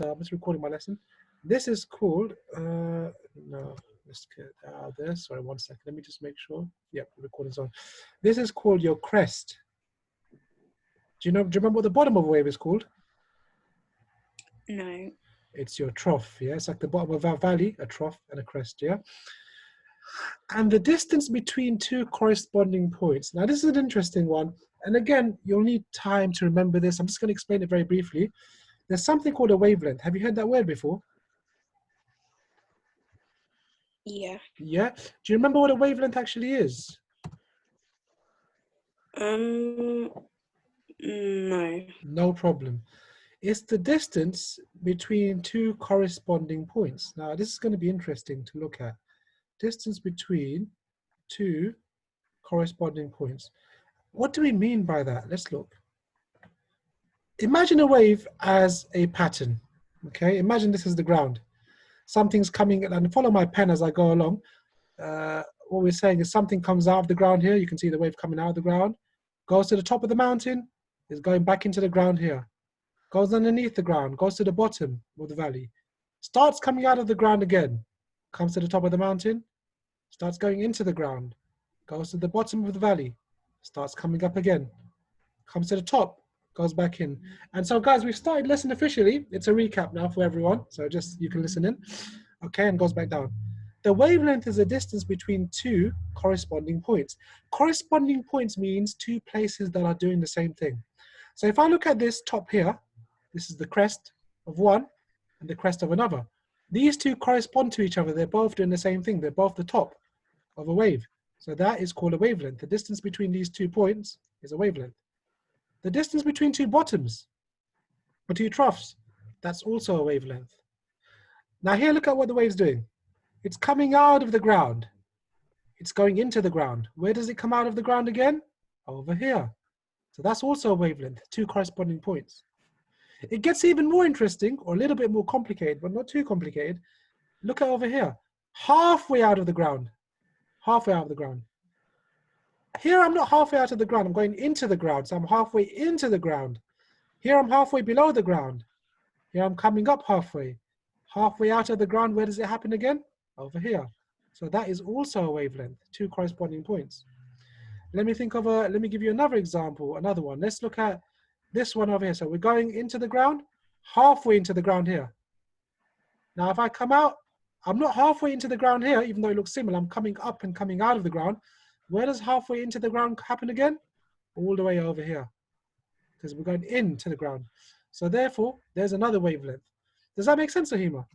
I'm just recording my lesson. This is called, no, let's get out of there. Sorry, 1 second. Let me just make sure. Yep, the recording's on. This is called your crest. Do you remember what the bottom of a wave is called? No. It's your trough, yeah? It's like the bottom of a valley, a trough and a crest, yeah? And the distance between two corresponding points. Now, this is an interesting one. And again, you'll need time to remember this. I'm just going to explain it very briefly. There's something called a wavelength. Have you heard that word before? Yeah. Yeah? Do you remember what a wavelength actually is? No. No problem. It's the distance between two corresponding points. Now, this is going to be interesting to look at. Distance between two corresponding points. What do we mean by that? Let's look. Imagine a wave as a pattern, okay? Imagine this is the ground. Something's coming, and follow my pen as I go along. What we're saying is something comes out of the ground here. You can see the wave coming out of the ground, goes to the top of the mountain, is going back into the ground here, goes underneath the ground, goes to the bottom of the valley, starts coming out of the ground again, comes to the top of the mountain, starts going into the ground, goes to the bottom of the valley, starts coming up again, comes to the top, goes back in. And so guys, we've started lesson officially. It's a recap now for everyone. So just, you can listen in. Okay, and goes back down. The wavelength is a distance between two corresponding points. Corresponding points means two places that are doing the same thing. So if I look at this top here, this is the crest of one and the crest of another. These two correspond to each other. They're both doing the same thing. They're both the top of a wave. So that is called a wavelength. The distance between these 2 points is a wavelength. The distance between two bottoms or two troughs, that's also a wavelength. Now here, look at what the wave's doing. It's coming out of the ground. It's going into the ground. Where does it come out of the ground again? Over here. So that's also a wavelength, 2 corresponding points. It gets even more interesting, or a little bit more complicated, but not too complicated. Look at over here. Halfway out of the ground. Halfway out of the ground. Here I'm not halfway out of the ground, I'm going into the ground, so I'm halfway into the ground. Here I'm halfway below the ground. Here I'm coming up halfway. Halfway out of the ground, where does it happen again? Over here. So that is also a wavelength, 2 corresponding points. Let me give you another example, another one. Let's look at this one over here. So we're going into the ground, halfway into the ground here. Now if I come out, I'm not halfway into the ground here, even though it looks similar, I'm coming up and coming out of the ground. Where does halfway into the ground happen again? All the way over here, because we're going into the ground. So therefore, there's another wavelength. Does that make sense, Ahima?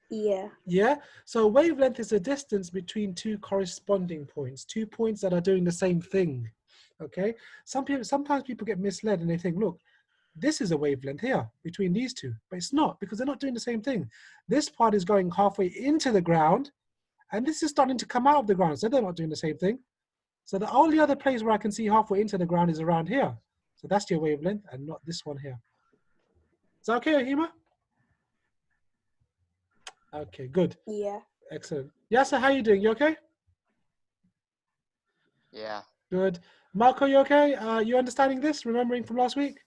Yeah. Yeah? So wavelength is a distance between 2 corresponding points, 2 points that are doing the same thing, okay? Sometimes people get misled and they think, look, this is a wavelength here between these two, but it's not, because they're not doing the same thing. This part is going halfway into the ground, and this is starting to come out of the ground, so they're not doing the same thing. So the only other place where I can see halfway into the ground is around here. So that's your wavelength, and not this one here. Is that okay, Ahima? Okay, good. Yeah. Excellent. Yasser, how are you doing? You okay? Yeah. Good. Marco, you okay? You understanding this? Remembering from last week?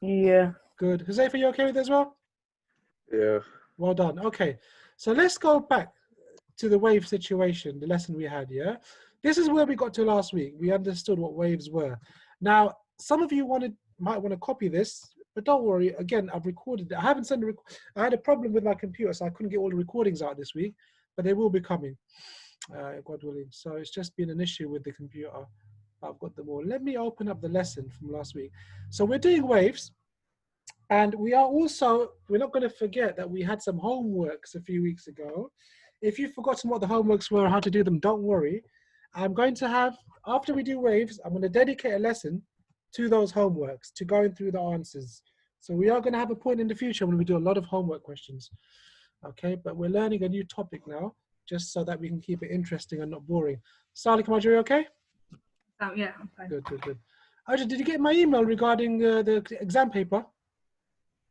Yeah. Good. Huzaifa, you okay with this as well? Yeah. Well done. Okay. So let's go back to the wave situation, the lesson we had, yeah? This is where we got to last week. We understood what waves were. Now, some of you might want to copy this, but don't worry. Again, I've recorded it. I haven't sent I had a problem with my computer, so I couldn't get all the recordings out this week, but they will be coming, God willing. So it's just been an issue with the computer. I've got them all. Let me open up the lesson from last week. So we're doing waves, and we're not going to forget that we had some homeworks a few weeks ago. If you've forgotten what the homeworks were, how to do them, don't worry. I'm going to have, after we do waves, I'm going to dedicate a lesson to those homeworks, to going through the answers. So we are going to have a point in the future when we do a lot of homework questions. Okay, but we're learning a new topic now, just so that we can keep it interesting and not boring. Salih Kamajuri, okay? Yeah, I'm fine. Good, good, good. Arjun, did you get my email regarding the exam paper?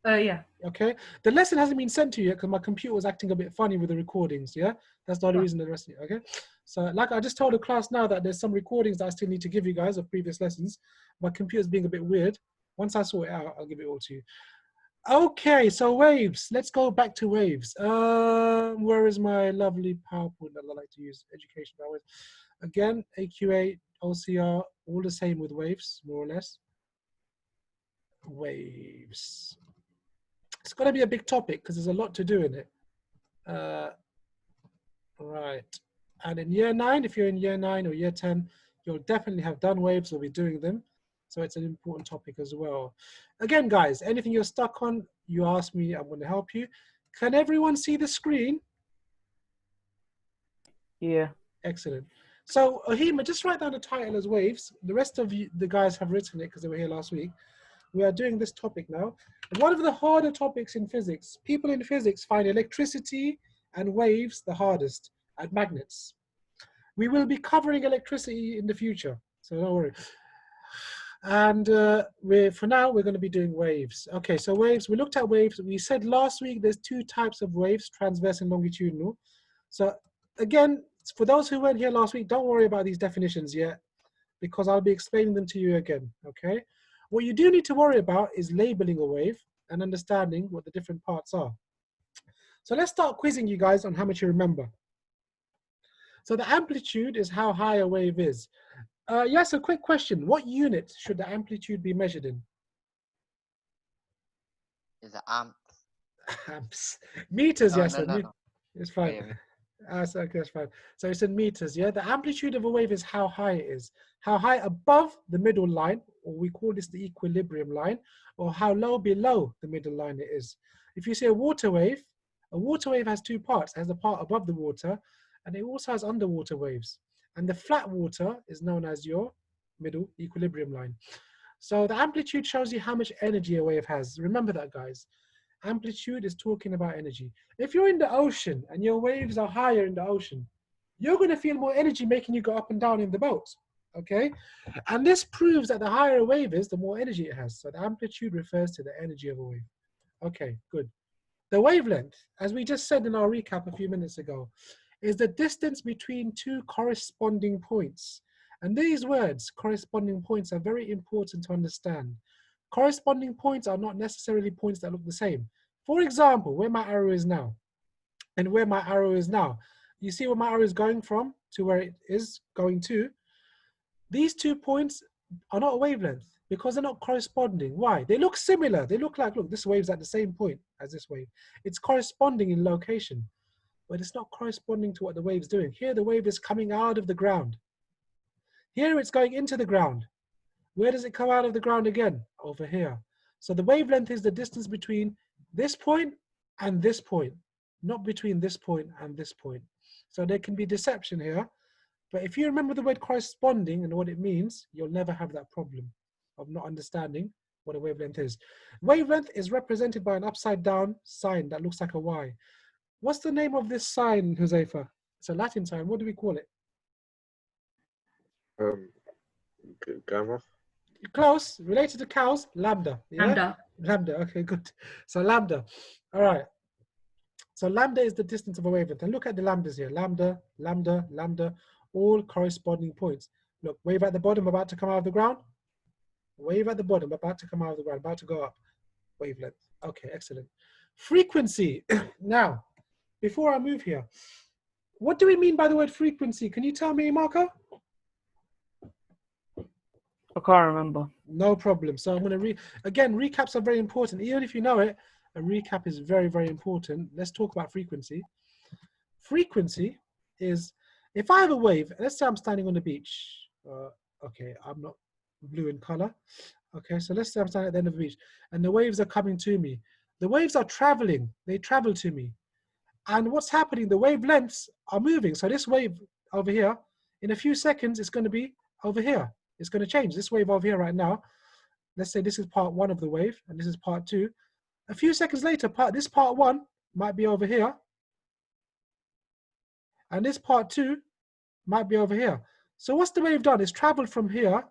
Yeah. Okay. The lesson hasn't been sent to you yet because my computer was acting a bit funny with the recordings, yeah? That's the only reason the rest of it, okay? So like I just told the class now that there's some recordings that I still need to give you guys of previous lessons. My computer's being a bit weird. Once I sort it out, I'll give it all to you. Okay, so waves. Let's go back to waves. Where is my lovely PowerPoint that I like to use? Education hours. Again, AQA, OCR, all the same with waves, more or less. Waves. It's going to be a big topic because there's a lot to do in it. Right. And in year 9, if you're in year 9 or year 10, you'll definitely have done waves or be doing them. So it's an important topic as well. Again, guys, anything you're stuck on, you ask me, I'm going to help you. Can everyone see the screen? Yeah. Excellent. So, Ohima, just write down the title as waves. The rest of you, the guys have written it because they were here last week. We are doing this topic now. One of the harder topics in physics, people in physics find electricity and waves the hardest, and magnets. We will be covering electricity in the future, so don't worry. And for now, we're going to be doing waves. Okay, so waves, we looked at waves. We said last week there's 2 types of waves, transverse and longitudinal. So again, for those who weren't here last week, don't worry about these definitions yet, because I'll be explaining them to you again, okay? What you do need to worry about is labeling a wave and understanding what the different parts are. So let's start quizzing you guys on how much you remember. So the amplitude is how high a wave is. Yes, a quick question. What unit should the amplitude be measured in? Is it amp? Amps. Meters, No, yes. no, no, no. It's fine. Yeah, Okay, that's fine. So it's in meters, yeah? The amplitude of a wave is how high it is. How high above the middle line, or we call this the equilibrium line, or how low below the middle line it is. If you say a water wave has 2 parts. It has a part above the water, and it also has underwater waves. And the flat water is known as your middle equilibrium line. So the amplitude shows you how much energy a wave has. Remember that, guys. Amplitude is talking about energy. If you're in the ocean and your waves are higher in the ocean, you're going to feel more energy making you go up and down in the boat, okay? And this proves that the higher a wave is, the more energy it has. So the amplitude refers to the energy of a wave. Okay, good. The wavelength, as we just said in our recap a few minutes ago, is the distance between 2 corresponding points. And these words, corresponding points, are very important to understand. Corresponding points are not necessarily points that look the same. For example, where my arrow is now, and where my arrow is now. You see where my arrow is going from to where it is going to? These 2 points are not a wavelength because they're not corresponding. Why? They look similar. They look like, look, this wave's at the same point as this wave. It's corresponding in location, but it's not corresponding to what the wave's doing. Here, the wave is coming out of the ground. Here, it's going into the ground. Where does it come out of the ground again? Over here. So the wavelength is the distance between this point and this point, not between this point and this point. So there can be deception here. But if you remember the word corresponding and what it means, you'll never have that problem of not understanding what a wavelength is. Wavelength is represented by an upside down sign that looks like a Y. What's the name of this sign, Huzaifa? It's a Latin sign. What do we call it? Gamma. Close. Related to cows, lambda. Yeah? Lambda. Lambda. Okay, good. So lambda. All right. So lambda is the distance of a wavelength. And look at the lambdas here. Lambda, lambda, lambda, all corresponding points. Look, wave at the bottom, about to come out of the ground. Wave at the bottom, about to come out of the ground, about to go up. Wavelength. Okay, excellent. Frequency. Now, before I move here, what do we mean by the word frequency? Can you tell me, Marco? I can't remember. No problem. So I'm going to again, recaps are very important. Even if you know it, a recap is very, very important. Let's talk about frequency. Frequency is, if I have a wave, let's say I'm standing on the beach. Okay, I'm not blue in color. Okay, so let's say I'm standing at the end of the beach and the waves are coming to me. The waves are traveling. They travel to me. And what's happening? The wavelengths are moving. So this wave over here, in a few seconds, it's going to be over here. It's going to change. This wave over here right now, let's say this is part 1 of the wave and this is part 2. A few seconds later, this part 1 might be over here. And this part 2 might be over here. So what's the wave done? It's traveled from here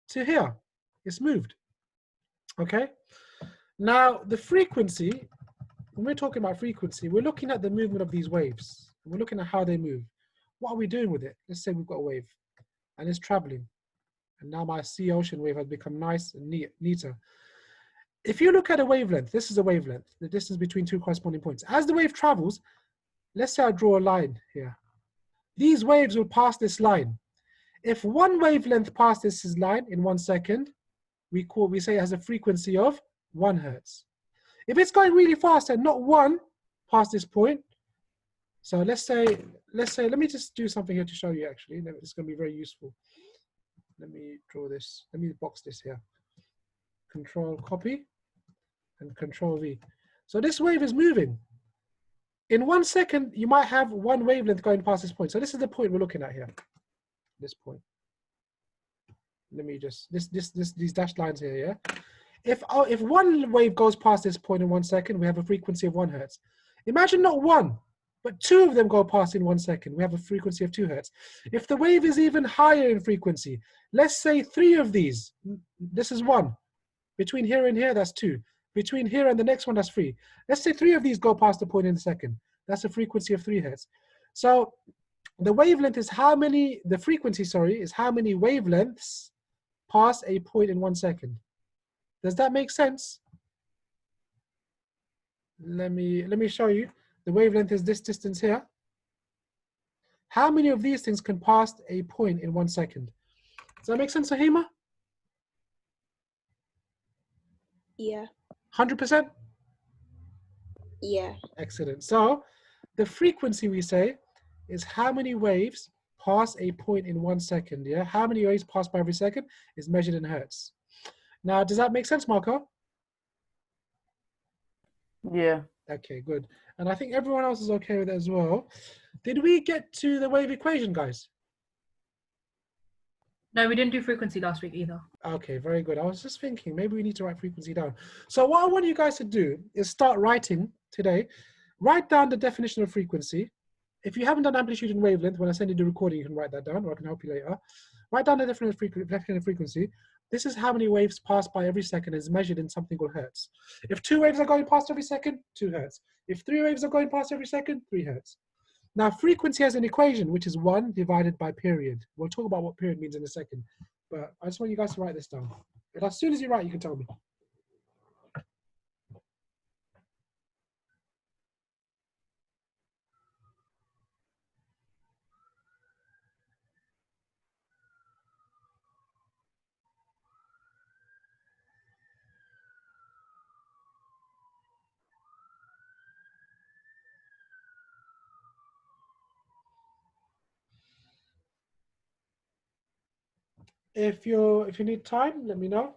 to here. It's moved. Okay? Now, the frequency, when we're talking about frequency, we're looking at the movement of these waves. We're looking at how they move. What are we doing with it? Let's say we've got a wave and it's traveling. And now my sea ocean wave has become nice and neater. if you look at a wavelength, this is a wavelength, the distance between two corresponding points. As the wave travels, let's say I draw a line here. These waves will pass this line. If one wavelength passes this line in 1 second, we say it has a frequency of 1 hertz. If it's going really fast and not one past this point, so let's say, let me just do something here to show you actually. It's going to be very useful. Let me draw this, let me box this here. Control copy and Control V. So this wave is moving. In 1 second, you might have one wavelength going past this point. So this is the point we're looking at here. This point. Let me just, these dashed lines here, yeah? If one wave goes past this point in 1 second, we have a frequency of 1 hertz. Imagine not one, but two of them go past in 1 second. We have a frequency of 2 hertz. If the wave is even higher in frequency, let's say 3 of these, this is 1. Between here and here, that's 2. Between here and the next one, that's 3. Let's say 3 of these go past the point in a second. That's a frequency of 3 hertz. So the wavelength is how many, the frequency, sorry, is how many wavelengths pass a point in 1 second. Does that make sense? Let me show you. The wavelength is this distance here. How many of these things can pass a point in 1 second? Does that make sense, Sahima? Yeah. 100%? Yeah. Excellent. So the frequency, we say, is how many waves pass a point in 1 second. Yeah, how many waves pass by every second is measured in hertz. Now, does that make sense, Marco? Yeah. Okay, good. And I think everyone else is okay with it as well. Did we get to the wave equation, guys? No, we didn't do frequency last week either. Okay, very good. I was just thinking maybe we need to write frequency down. So what I want you guys to do is start writing today. Write down the definition of frequency. If you haven't done amplitude and wavelength, when I send you the recording, you can write that down, or I can help you later. Write down the definition of frequency. This is how many waves pass by every second is measured in something called hertz. If 2 waves are going past every second, 2 hertz. If 3 waves are going past every second, 3 hertz. Now, frequency has an equation, which is 1 divided by period. We'll talk about what period means in a second, but I just want you guys to write this down. And as soon as you write, you can tell me. If you need time, let me know.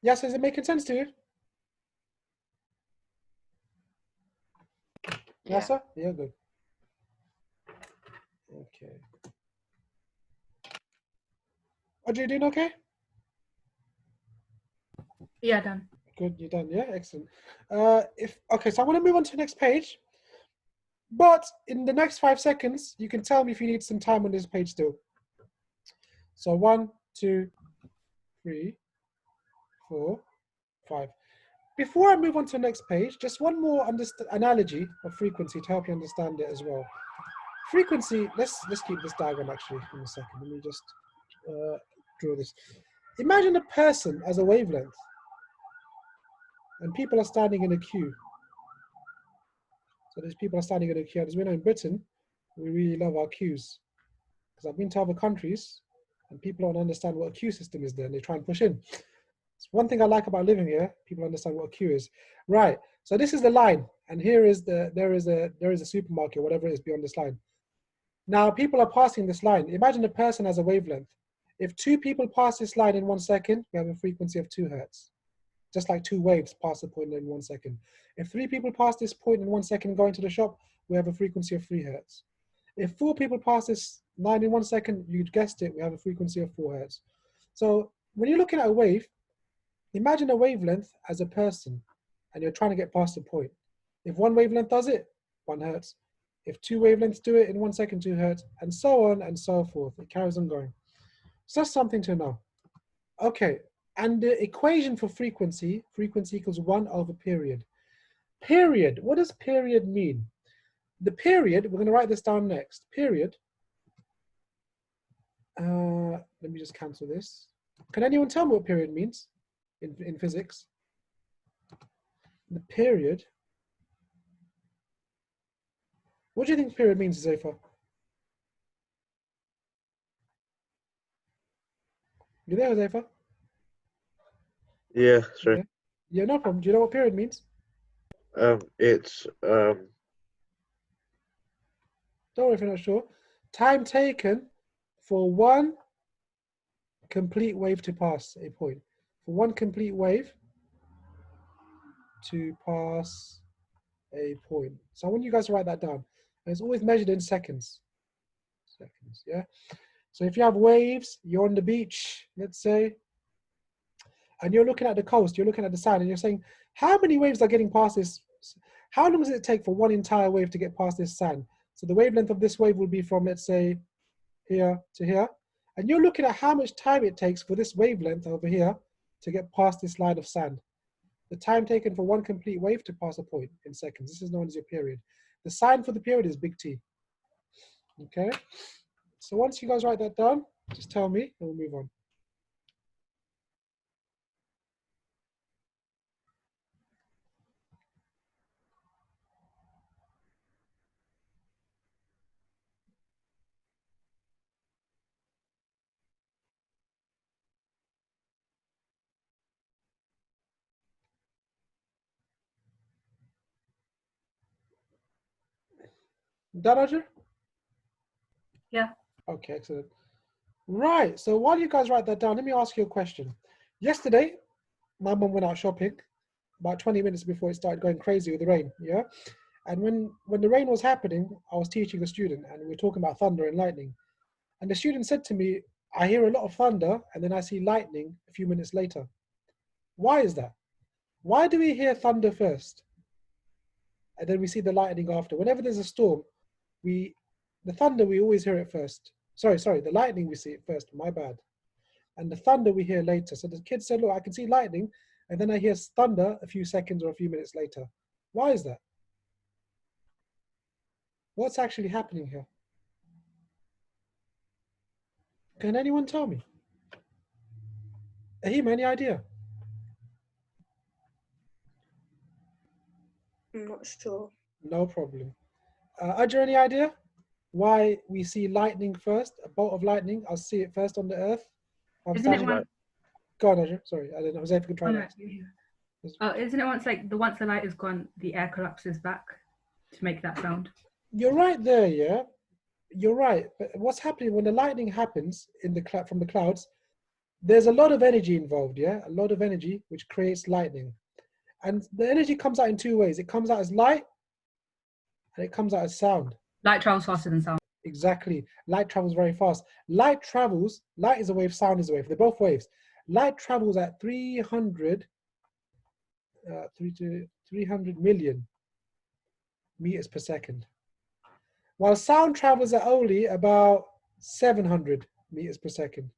Yes, is it making sense to you? Yeah. Yes, sir? Yeah, good. Okay. Audrey, you doing okay? Yeah, done. Good, you're done, yeah, excellent. Okay, so I'm gonna move on to the next page, but in the next 5 seconds, you can tell me if you need some time on this page still. So 1, 2, 3, 4, 5. Before I move on to the next page, just one more analogy of frequency to help you understand it as well. Frequency, let's keep this diagram actually in a second. Let me just draw this. Imagine a person as a wavelength, and people are standing in a queue. So these people are standing in a queue. As we know in Britain, we really love our queues. Because I've been to other countries, and people don't understand what a queue system is there, and they try and push in. It's one thing I like about living here, people understand what a queue is. Right, so this is the line, and here is there is a supermarket, whatever it is beyond this line. Now people are passing this line. Imagine a person has a wavelength. If 2 people pass this line in 1 second, we have a frequency of 2 hertz. Just like 2 waves pass a point in 1 second. If 3 people pass this point in 1 second going to the shop, we have a frequency of 3 hertz. If 4 people pass this line in 1 second, you guessed it, we have a frequency of 4 hertz. So when you're looking at a wave, imagine a wavelength as a person, and you're trying to get past a point. If 1 wavelength does it, 1 hertz. If 2 wavelengths do it in 1 second, 2 hertz, and so on and so forth. It carries on going. So that's something to know. Okay, And the equation for frequency equals 1 over period. Period, what does period mean? The period, we're going to write this down next. Period, let me just cancel this. Can anyone tell me what period means in physics? The period. What do you think period means, Zayfa? You there, Zayfa? Yeah, sorry. Yeah. Yeah, no problem. Do you know what period means? It's Don't worry if you're not sure. Time taken for one complete wave to pass a point. For one complete wave to pass a point. So I want you guys to write that down. And it's always measured in seconds. Seconds, yeah? So if you have waves, you're on the beach, let's say, and you're looking at the coast, you're looking at the sand, and you're saying, how many waves are getting past this? How long does it take for one entire wave to get past this sand? So the wavelength of this wave will be from, let's say, here to here. And you're looking at how much time it takes for this wavelength over here to get past this line of sand. The time taken for one complete wave to pass a point in seconds. This is known as your period. The sign for the period is big T. Okay? So once you guys write that down, just tell me and we'll move on. Done, Roger? Yeah. Okay, excellent. Right, so while you guys write that down, let me ask you a question. Yesterday, my mum went out shopping about 20 minutes before it started going crazy with the rain, yeah? And when the rain was happening, I was teaching a student and we were talking about thunder and lightning. And the student said to me, I hear a lot of thunder and then I see lightning a few minutes later. Why is that? Why do we hear thunder first? And then we see the lightning after. Whenever there's a storm, the thunder, we always hear it first. Sorry, the lightning we see it first, my bad. And the thunder we hear later. So the kid said, look, I can see lightning, and then I hear thunder a few seconds or a few minutes later. Why is that? What's actually happening here? Can anyone tell me? Ahim, any idea? I'm not sure. No problem. Ajay, any idea why we see lightning first? A bolt of lightning, I'll see it first on the earth. Isn't it one? Go on, Ajay. Sorry, I don't know. Jose, if you can try Oh, that. no. Isn't it once once the light is gone, the air collapses back to make that sound? You're right there, yeah. You're right. But what's happening when the lightning happens in the from the clouds? There's a lot of energy involved, yeah. A lot of energy which creates lightning, and the energy comes out in two ways. It comes out as light, and it comes out as sound. Light travels faster than sound. Exactly. Light travels very fast. Light is a wave, sound is a wave. They're both waves. Light travels at 300 million meters per second, while sound travels at only about 700 meters per second.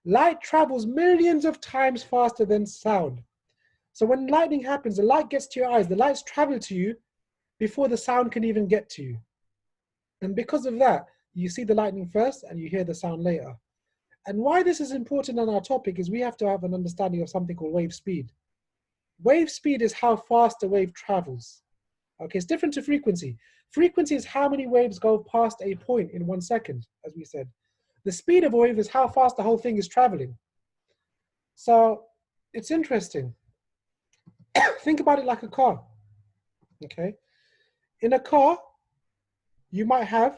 Light travels millions of times faster than sound. So when lightning happens, the light gets to your eyes. The lights travel to you before the sound can even get to you. And because of that, you see the lightning first and you hear the sound later. And why this is important on our topic is we have to have an understanding of something called wave speed. Wave speed is how fast a wave travels. Okay, it's different to frequency. Frequency is how many waves go past a point in 1 second, as we said. The speed of a wave is how fast the whole thing is traveling. So it's interesting. Think about it like a car, okay? In a car, you might have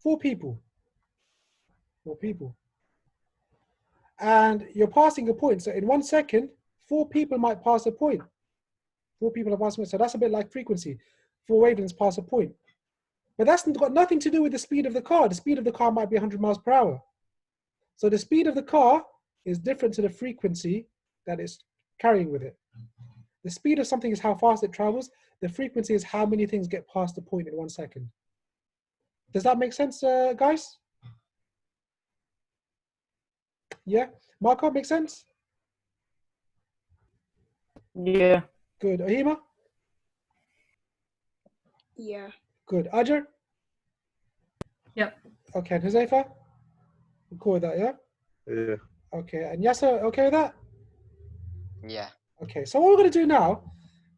4 people. 4 people. And you're passing a point. So in 1 second, 4 people might pass a point. 4 people are passing a point. So that's a bit like frequency. 4 wavelengths pass a point. But that's got nothing to do with the speed of the car. The speed of the car might be 100 miles per hour. So the speed of the car is different to the frequency that it's carrying with it. The speed of something is how fast it travels. The frequency is how many things get past a point in 1 second. Does that make sense, guys? Yeah? Marco, make sense? Yeah. Good. Ahima? Yeah. Good. Ajar? Yep. Okay, and Huzaifa? Cool with that, yeah? Yeah. Okay, and Yasser, okay with that? Yeah. Okay, so what we're going to do now,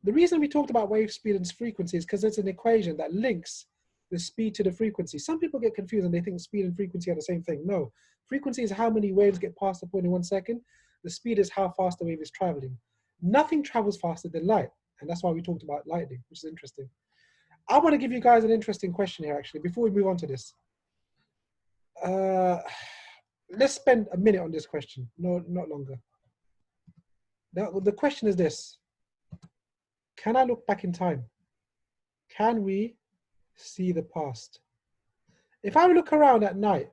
the reason we talked about wave speed and frequency is because it's an equation that links the speed to the frequency. Some people get confused and they think speed and frequency are the same thing. No, frequency is how many waves get past the point in 1 second. The speed is how fast the wave is traveling. Nothing travels faster than light, and that's why we talked about lightning, which is interesting. I want to give you guys an interesting question here, actually, before we move on to this. Let's spend a minute on this question, no, not longer. Now, the question is this. Can I look back in time? Can we see the past? If I look around at night,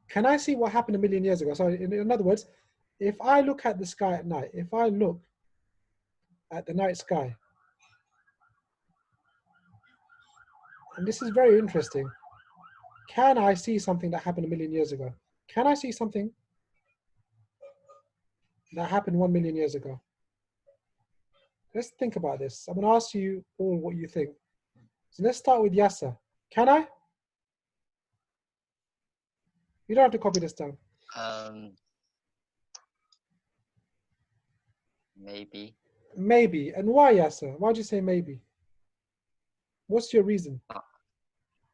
can I see what happened a million years ago? So in other words, if I look at the sky at night, if I look at the night sky, and this is very interesting, can I see something that happened a million years ago? Can I see something that happened 1 million years ago? Let's think about this. I'm going to ask you all what you think. So let's start with Yasser. Can I? You don't have to copy this down. Maybe. Maybe. And why, Yasser? Why'd you say maybe? What's your reason?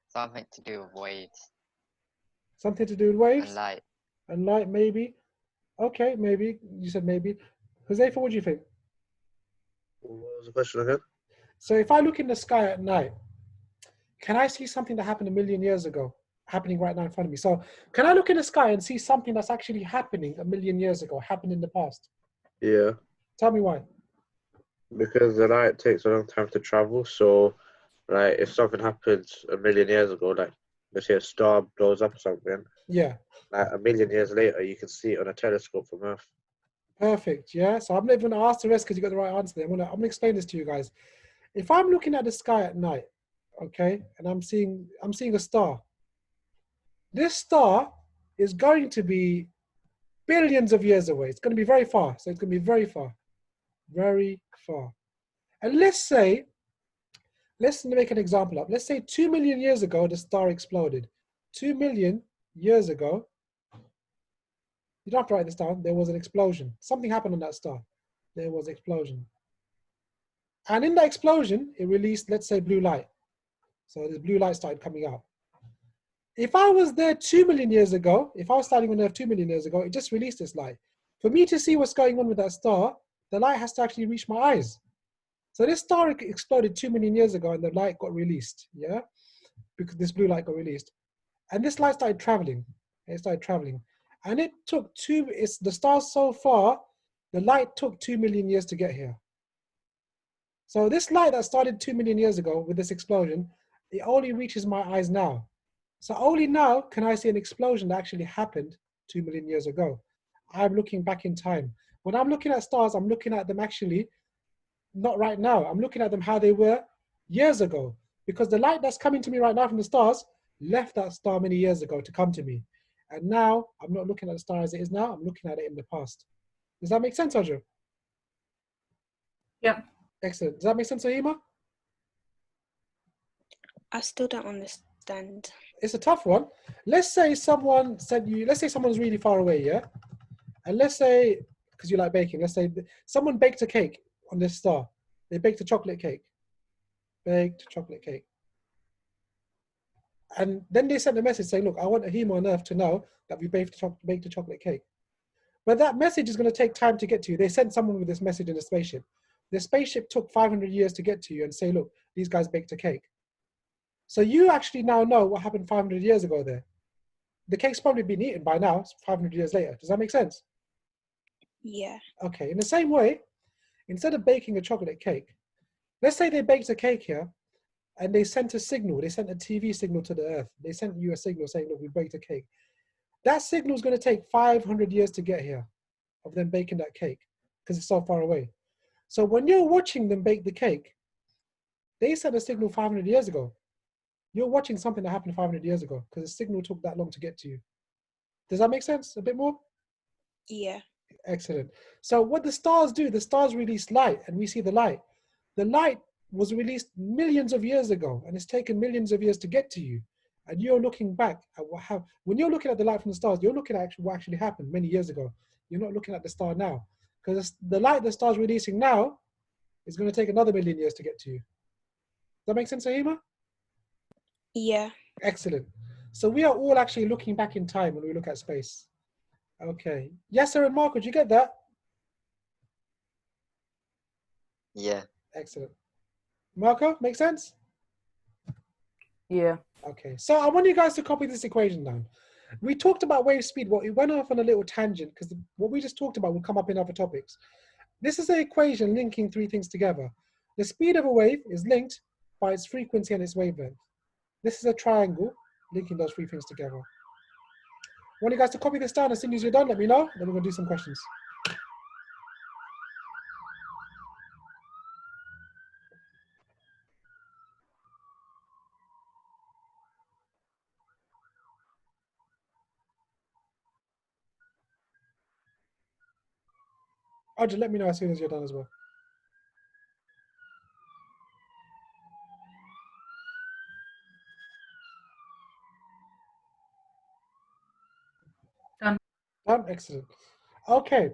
Something to do with waves Something to do with waves? and light. And light, maybe. Okay, maybe. You said maybe. Huzaifa, what do you think? What was the question again? So if I look in the sky at night, can I see something that happened a million years ago happening right now in front of me? So can I look in the sky and see something that's actually happening a million years ago, happened in the past? Yeah. Tell me why. Because the light takes a long time to travel. So, like, if something happens a million years ago, like, let's say a star blows up or something, Yeah, like a million years later, you can see it on a telescope from Earth. perfect. Yeah, so I'm not even going to ask the rest because you got the right answer there. I'm gonna explain this to you guys. If I'm looking at the sky at night, okay, and I'm seeing a star. This star is going to be billions of years away. It's going to be very far. So it's going to be very far, very far. And let's make an example up. Let's say 2 million years ago, the star exploded. 2 million years ago, you don't have to write this down, there was an explosion. Something happened on that star. There was an explosion. And in that explosion, it released, let's say, blue light. So this blue light started coming out. If I was there 2 million years ago, if I was standing on Earth 2 million years ago, it just released this light. For me to see what's going on with that star, the light has to actually reach my eyes. So this star exploded 2 million years ago and the light got released, yeah? Because this blue light got released. And this light started traveling. It started traveling. And it took the star's so far, the light took 2 million years to get here. So this light that started 2 million years ago with this explosion, it only reaches my eyes now. So only now can I see an explosion that actually happened 2 million years ago. I'm looking back in time. When I'm looking at stars, I'm looking at them actually, not right now. I'm looking at them how they were years ago. Because the light that's coming to me right now from the stars left that star many years ago to come to me. And now I'm not looking at the star as it is now, I'm looking at it in the past. Does that make sense, Audrey? Yep. Excellent. Does that make sense, Ahima? I still don't understand. It's a tough one. Let's say someone's really far away, yeah? And let's say, because you like baking, let's say someone baked a cake on this star. They baked a chocolate cake. Baked chocolate cake. And then they sent a message saying, look, I want Ahima on Earth to know that we baked a chocolate cake. But that message is going to take time to get to you. They sent someone with this message in a spaceship. The spaceship took 500 years to get to you and say, look, these guys baked a cake. So you actually now know what happened 500 years ago there. The cake's probably been eaten by now, 500 years later. Does that make sense? Yeah. Okay, in the same way, instead of baking a chocolate cake, let's say they baked a cake here and they sent a signal, they sent a TV signal to the Earth. They sent you a signal saying, look, we baked a cake. That signal is going to take 500 years to get here of them baking that cake because it's so far away. So when you're watching them bake the cake, they sent a signal 500 years ago. You're watching something that happened 500 years ago because the signal took that long to get to you. Does that make sense? A bit more? Yeah. Excellent. So what the stars do, the stars release light and we see the light. The light was released millions of years ago and it's taken millions of years to get to you. And you're looking back at when you're looking at the light from the stars, you're looking at what actually happened many years ago. You're not looking at the star now. Because the light the star's releasing now is going to take another million years to get to you. Does that make sense, Ahima? Yeah. Excellent. So we are all actually looking back in time when we look at space. Okay. Yes, sir, and Marco, did you get that? Yeah. Excellent. Marco, make sense? Yeah. Okay, so I want you guys to copy this equation down. We talked about wave speed. Well, it went off on a little tangent because what we just talked about will come up in other topics. This is an equation linking three things together. The speed of a wave is linked by its frequency and its wavelength. This is a triangle linking those three things together. I want you guys to copy this down. As soon as you're done, let me know. Then we're going to do some questions. Arjun, let me know as soon as you're done as well. Done. Done? Excellent. Okay,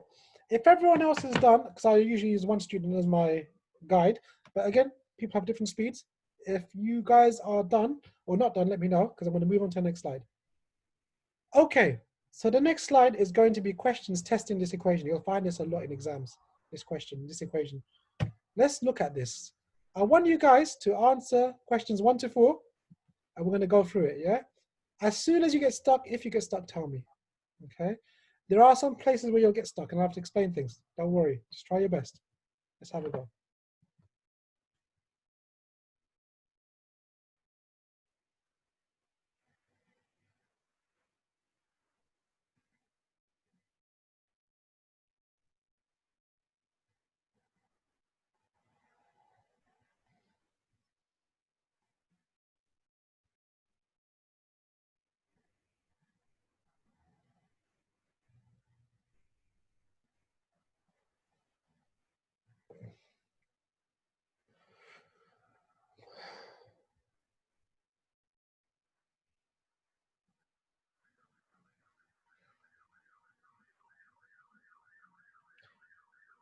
if everyone else is done, because I usually use one student as my guide, but again, people have different speeds. If you guys are done or not done, let me know, because I'm going to move on to the next slide. Okay, so the next slide is going to be questions testing this equation. You'll find this a lot in exams, this equation. Let's look at this. I want you guys to answer questions 1 to 4, and we're going to go through it, yeah? As soon as you get stuck, if you get stuck, tell me, okay? There are some places where you'll get stuck and I have to explain things. Don't worry, just try your best. Let's have a go.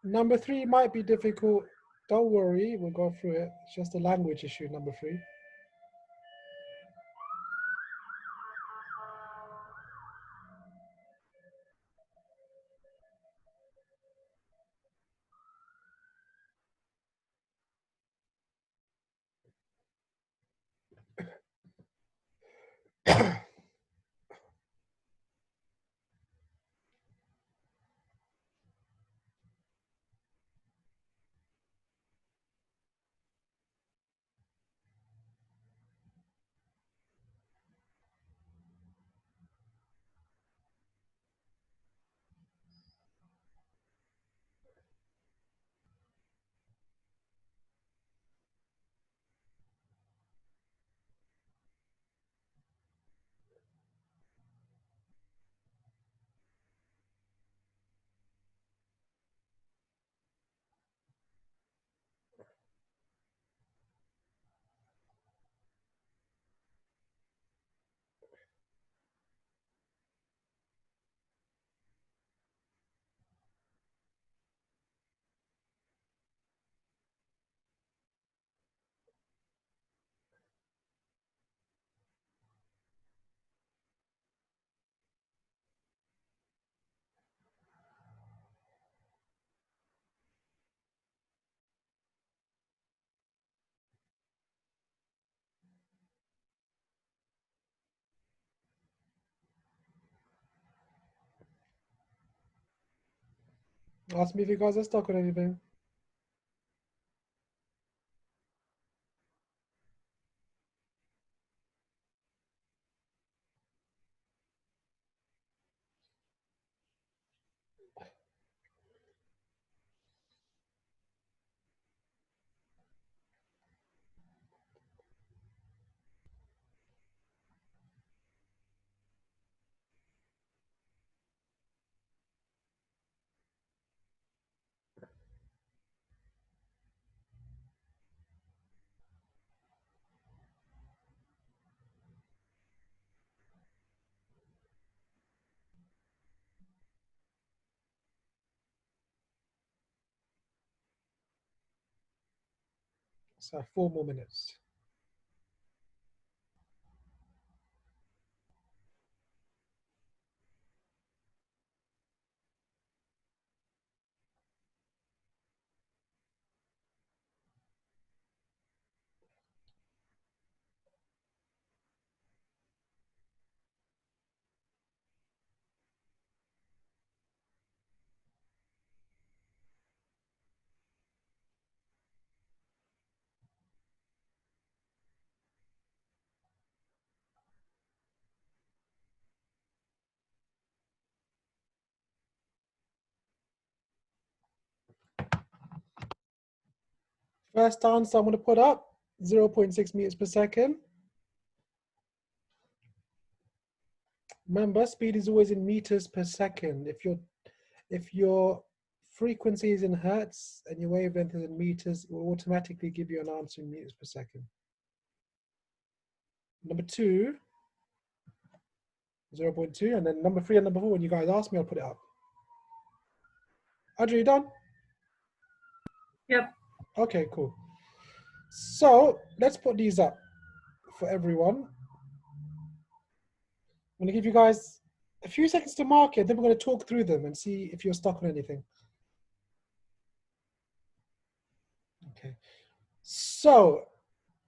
Number 3 might be difficult. Don't worry, we'll go through it. It's just a language issue, number 3. Ask me if you guys are stuck on anything. So 4 more minutes. First answer I'm going to put up 0.6 meters per second. Remember, speed is always in meters per second. If your frequency is in hertz and your wavelength is in meters, it will automatically give you an answer in meters per second. Number 2, 0.2, and then number 3 and number 4, when you guys ask me, I'll put it up. Audrey, you done? Yep. Okay, cool. So let's put these up for everyone. I'm going to give you guys a few seconds to mark it, then we're going to talk through them and see if you're stuck on anything. Okay, so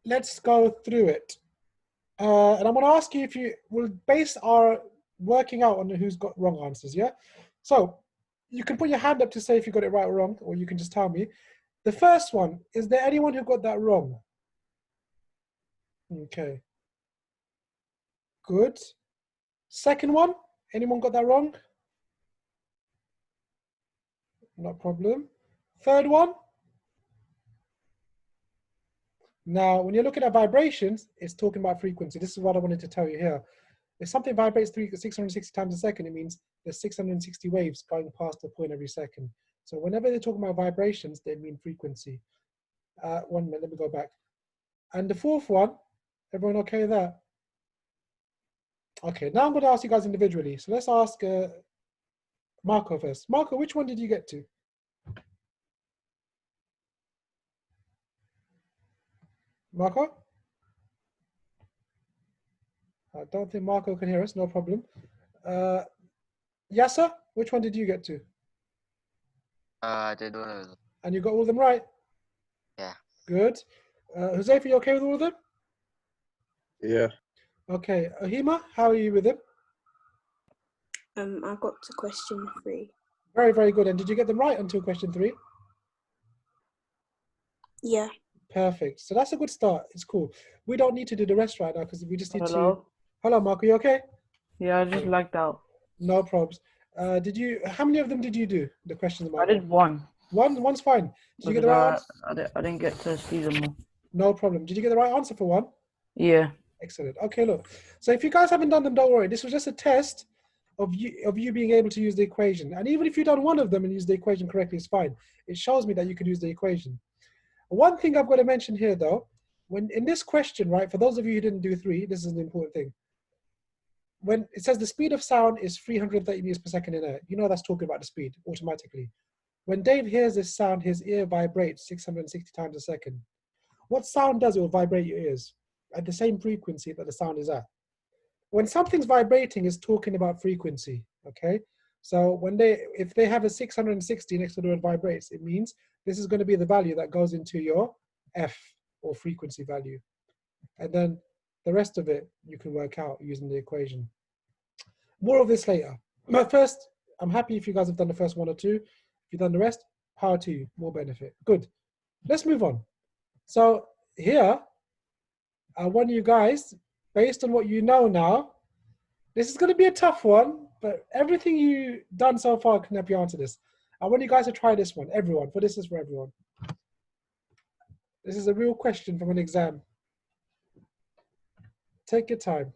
let's go through it. And I'm going to ask you if you will base our working out on who's got wrong answers, yeah? So you can put your hand up to say if you got it right or wrong, or you can just tell me. The first one, is there anyone who got that wrong? Okay. Good. Second one, anyone got that wrong? No problem. Third one. Now, when you're looking at vibrations, it's talking about frequency. This is what I wanted to tell you here. If something vibrates 660 times a second, it means there's 660 waves going past the point every second. So whenever they're talking about vibrations, they mean frequency. 1 minute, let me go back. And the fourth one, everyone okay with that? Okay, now I'm going to ask you guys individually. So let's ask Marco first. Marco, which one did you get to? Marco? I don't think Marco can hear us, no problem. Yasser, which one did you get to? I did one of them. And you got all of them right? Yeah. Good. Huzaifa, you okay with all of them? Yeah. Okay. Ohima, how are you with them? I got to question 3. Very, very good. And did you get them right until question 3? Yeah. Perfect. So that's a good start. It's cool. We don't need to do the rest right now because we just need to. Hello? Hello, Marco. You okay? Yeah, I just lagged out. No probs. How many of them did you do? The questions, I Marco? did one. One's fine. Did you get the right answer? I didn't get to see them all. No problem. Did you get the right answer for one? Yeah. Excellent. Okay, look. So if you guys haven't done them, don't worry. This was just a test of you being able to use the equation. And even if you've done one of them and used the equation correctly, it's fine. It shows me that you can use the equation. One thing I've got to mention here, though, when in this question, right, for those of you who didn't do 3, this is an important thing. When it says the speed of sound is 330 meters per second in air, you know that's talking about the speed automatically. When Dave hears this sound, his ear vibrates 660 times a second. What sound does it? Will vibrate your ears at the same frequency that the sound is at. When something's vibrating, it's talking about frequency, okay? So if they have a 660 next to the word vibrates, it means this is going to be the value that goes into your F, or frequency value. And then the rest of it you can work out using the equation. More of this later. But first, I'm happy if you guys have done the first 1 or 2. If you've done the rest, power to you, more benefit. Good. Let's move on. So here, I want you guys, based on what you know now, this is going to be a tough one, but everything you've done so far can help you answer this. I want you guys to try this one, everyone, for this is for everyone. This is a real question from an exam. Take your time.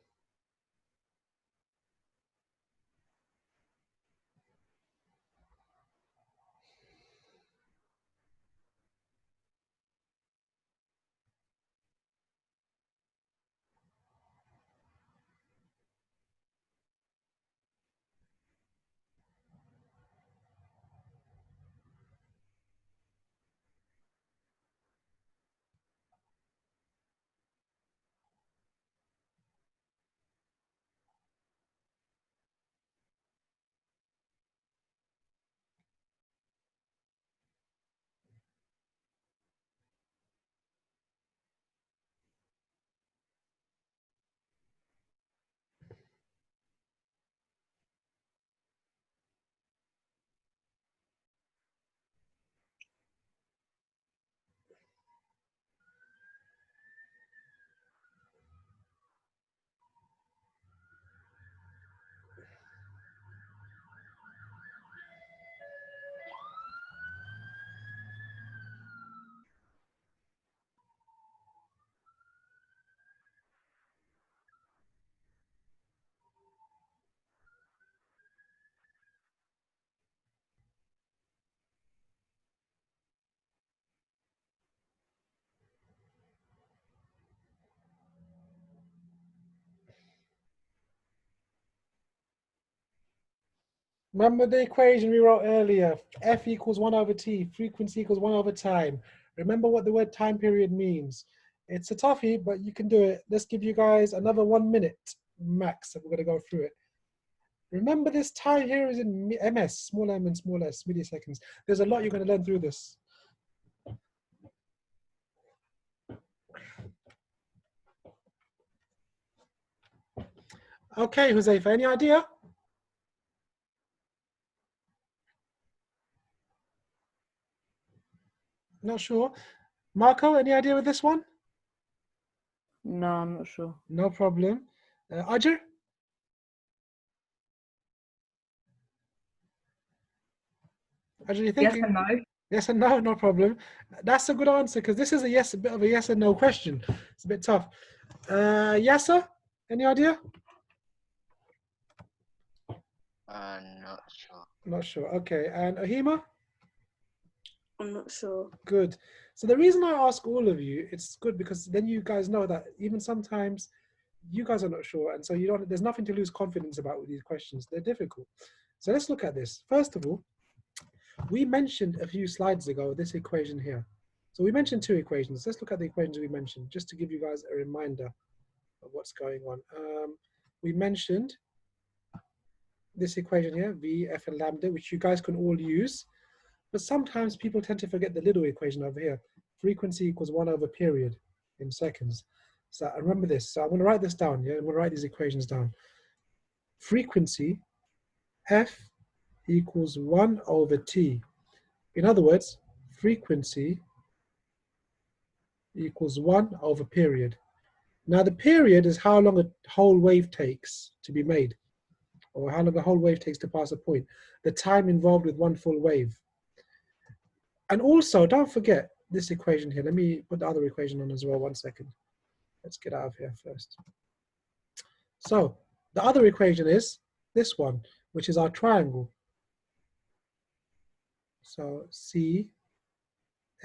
Remember the equation we wrote earlier? F equals 1 over t, frequency equals 1 over time. Remember what the word time period means. It's a toughie, but you can do it. Let's give you guys another 1 minute max, and we're going to go through it. Remember this time here is in ms, small m and small s, milliseconds. There's a lot you're going to learn through this. Okay, Huzaifa, any idea? Not sure. Marco, any idea with this one? No, I'm not sure. No problem. Ajay? Ajay, you Yes thinking? and no. Yes and no, no problem. That's a good answer because this is a bit of a yes and no question. It's a bit tough. Yasser, any idea? Not sure. Not sure. Okay, and Ahima? I'm not sure. Good. So the reason I ask all of you, it's good because then you guys know that even sometimes you guys are not sure, and so you don't. There's nothing to lose confidence about with these questions. They're difficult. So let's look at this. First of all, we mentioned a few slides ago this equation here. So we mentioned two equations. Let's look at the equations we mentioned just to give you guys a reminder of what's going on. We mentioned this equation here, V, F, and lambda, which you guys can all use. But sometimes people tend to forget the little equation over here. Frequency equals 1 over period in seconds. So I remember this. So I'm going to write this down. Yeah, I'm going to write these equations down. Frequency, F equals 1 over t. In other words, frequency equals 1 over period. Now the period is how long a whole wave takes to be made, or how long a whole wave takes to pass a point. The time involved with one full wave. And also, don't forget this equation here. Let me put the other equation on as well, 1 second. Let's get out of here first. So the other equation is this one, which is our triangle. So C,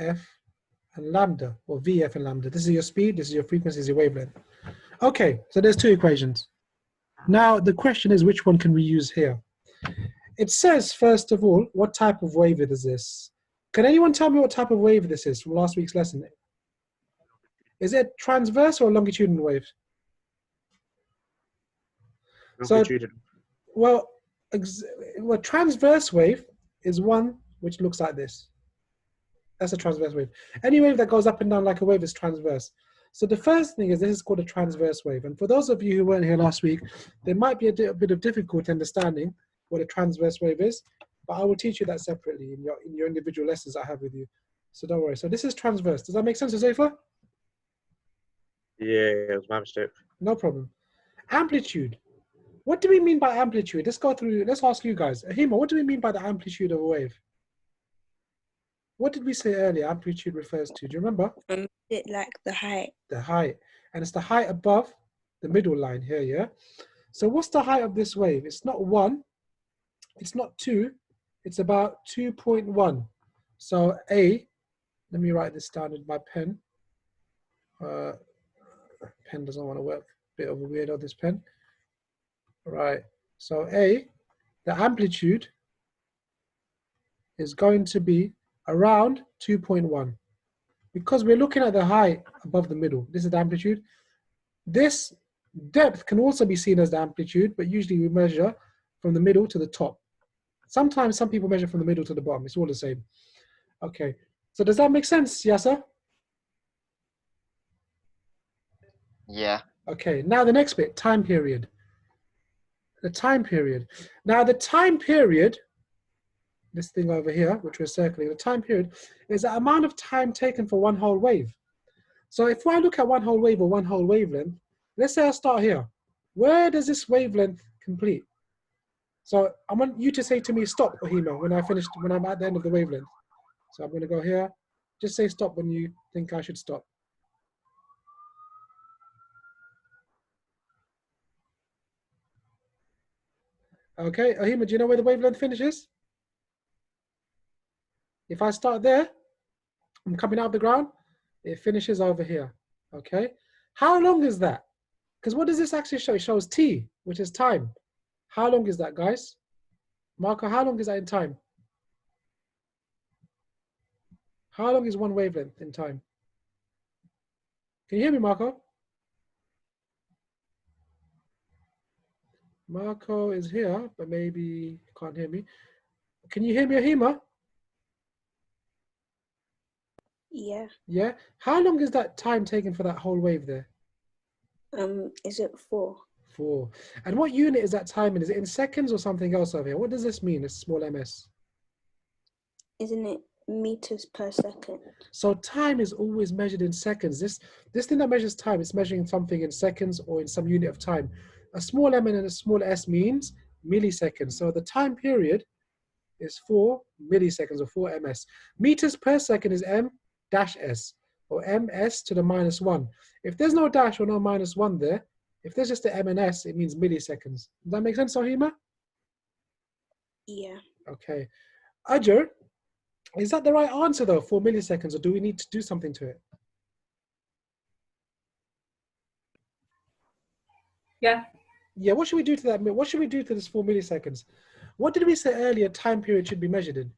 F, and lambda, or VF and lambda. This is your speed, this is your frequency, this is your wavelength. Okay, so there's two equations. Now the question is, which one can we use here? It says, first of all, what type of wave is this? Can anyone tell me what type of wave this is from last week's lesson? Is it transverse or longitudinal wave? Longitudinal. So, well, transverse wave is one which looks like this. That's a transverse wave. Any wave that goes up and down like a wave is transverse. So the first thing is this is called a transverse wave. And for those of you who weren't here last week, there might be a bit of difficulty understanding what a transverse wave is, but I will teach you that separately in your individual lessons I have with you. So don't worry. So this is transverse. Does that make sense, Josefa? Yeah, it was my mistake. No problem. Amplitude. What do we mean by amplitude? Let's go through, let's ask you guys. Ahima, what do we mean by the amplitude of a wave? What did we say earlier amplitude refers to? Do you remember? It like the height. The height. And it's the height above the middle line here, yeah? So what's the height of this wave? It's not 1, it's not 2, it's about 2.1. So A, let me write this down with my pen. Pen doesn't want to work. Bit of a weirdo, this pen. Right, so A, the amplitude is going to be around 2.1. Because we're looking at the height above the middle. This is the amplitude. This depth can also be seen as the amplitude, but usually we measure from the middle to the top. Sometimes some people measure from the middle to the bottom. It's all the same. Okay, so does that make sense, Yasser? Yeah. Okay, now the next bit, time period. The time period. Now the time period, this thing over here, which we're circling, the time period is the amount of time taken for one whole wave. So if I look at one whole wave or one whole wavelength, let's say I start here. Where does this wavelength complete? So I want you to say to me, stop, Ahima, when I'm at the end of the wavelength. So I'm going to go here. Just say stop when you think I should stop. Okay, Ahima, do you know where the wavelength finishes? If I start there, I'm coming out of the ground, it finishes over here, okay? How long is that? Because what does this actually show? It shows t, which is time. How long is that, guys? Marco, how long is that in time? How long is one wavelength in time? Can you hear me, Marco? Marco is here, but maybe can't hear me. Can you hear me, Ahima? Yeah. Yeah. How long is that time taken for that whole wave there? Is it 4? 4. And what unit is that time in? Is it in seconds or something else over here? What does this mean, a small ms? Isn't it meters per second? So time is always measured in seconds. This thing that measures time, it's measuring something in seconds or in some unit of time. A small m and a small s means milliseconds. So the time period is 4 milliseconds or 4 ms. Meters per second is m dash s or ms to the -1. If there's no dash or no -1 there, if there's just the m and s, it means milliseconds. Does that make sense, Ahima? Yeah. Okay. Ajur, is that the right answer though, 4 milliseconds, or do we need to do something to it? Yeah. Yeah, what should we do to that? What should we do to this 4 milliseconds? What did we say earlier time period should be measured in?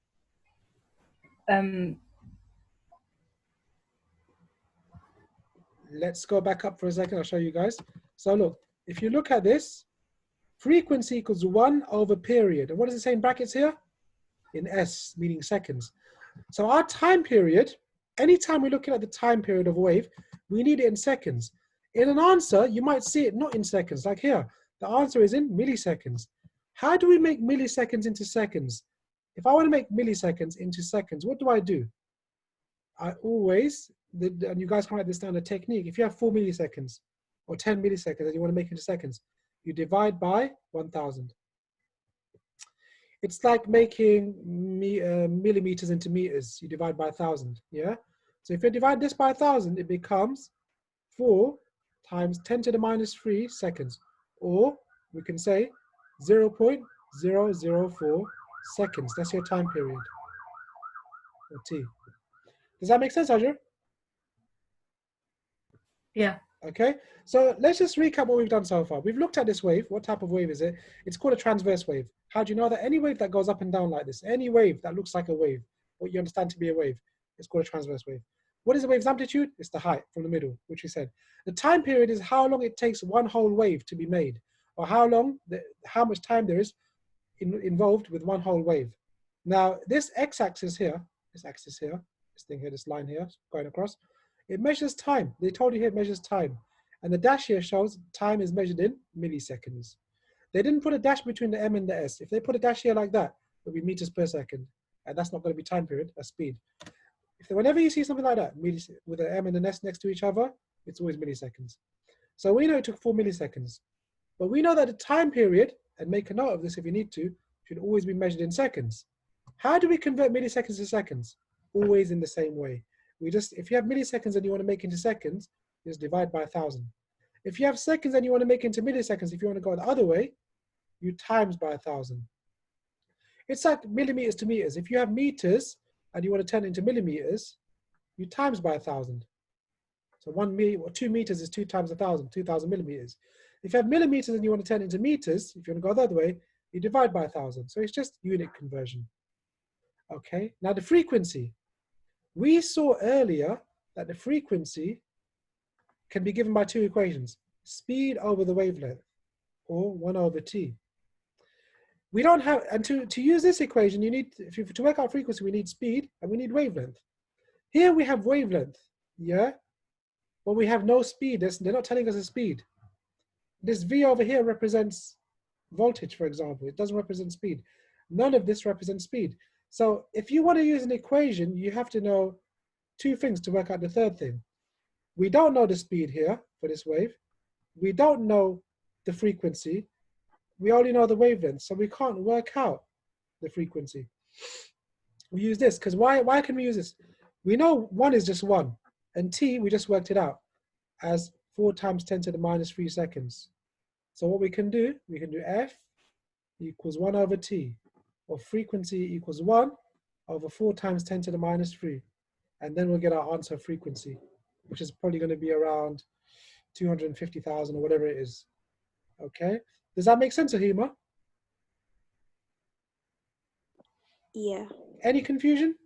Let's go back up for a second, I'll show you guys. So look, if you look at this, frequency equals 1 over period. And what does it say in brackets here? In S, meaning seconds. So our time period, anytime we're looking at the time period of a wave, we need it in seconds. In an answer, you might see it not in seconds, like here. The answer is in milliseconds. How do we make milliseconds into seconds? If I want to make milliseconds into seconds, what do? I always, and you guys can write this down, a technique. If you have 4 milliseconds or 10 milliseconds and you want to make it into seconds, you divide by 1000. It's like making millimeters into meters. You divide by 1000, yeah? So if you divide this by 1000, it becomes 4 times 10 to the -3 seconds. Or we can say 0.004 seconds. That's your time period, or T. Does that make sense, Ajur? Yeah. Okay, so let's just recap what we've done so far. We've looked at this wave. What type of wave is it? It's called a transverse wave. How do you know that? Any wave that goes up and down like this, any wave that looks like a wave, what you understand to be a wave, it's called a transverse wave. What is the wave's amplitude? It's the height from the middle, which we said. The time period is how long it takes one whole wave to be made, or how much time there is involved with one whole wave. Now, this x-axis here, this thing here, this line here, going across, it measures time. They told you here it measures time. And the dash here shows time is measured in milliseconds. They didn't put a dash between the m and the s. If they put a dash here like that, it would be meters per second. And that's not going to be time period, that's speed. Whenever you see something like that, with an m and an s next to each other, it's always milliseconds. So we know it took 4 milliseconds. But we know that the time period, and make a note of this if you need to, should always be measured in seconds. How do we convert milliseconds to seconds? Always in the same way. If you have milliseconds and you want to make into seconds, just divide by 1000. If you have seconds and you want to make into milliseconds, if you want to go the other way, you times by 1000. It's like millimeters to meters. If you have meters and you want to turn it into millimeters, you times by 1000. So 2 meters is 2 times 1000, 2000 millimeters. If you have millimeters and you want to turn it into meters, if you want to go the other way, you divide by 1000. So it's just unit conversion. Okay, now the frequency. We saw earlier that the frequency can be given by 2 equations, speed over the wavelength, or 1 over t. We don't have, and to use this equation, you need, to work out frequency, we need speed and we need wavelength. Here we have wavelength, yeah? But we have no speed, they're not telling us the speed. This V over here represents voltage, for example. It doesn't represent speed. None of this represents speed. So if you want to use an equation, you have to know 2 things to work out the third thing. We don't know the speed here for this wave. We don't know the frequency. We only know the wavelength, so we can't work out the frequency. We use this, because why can we use this? We know 1 is just 1, and t, we just worked it out as 4 times 10 to the -3 seconds. So what we can do F equals 1 over t, or frequency equals 1 over 4 times 10 to the -3. And then we'll get our answer frequency, which is probably going to be around 250,000 or whatever it is. Okay, does that make sense, Ahima? Yeah. Any confusion?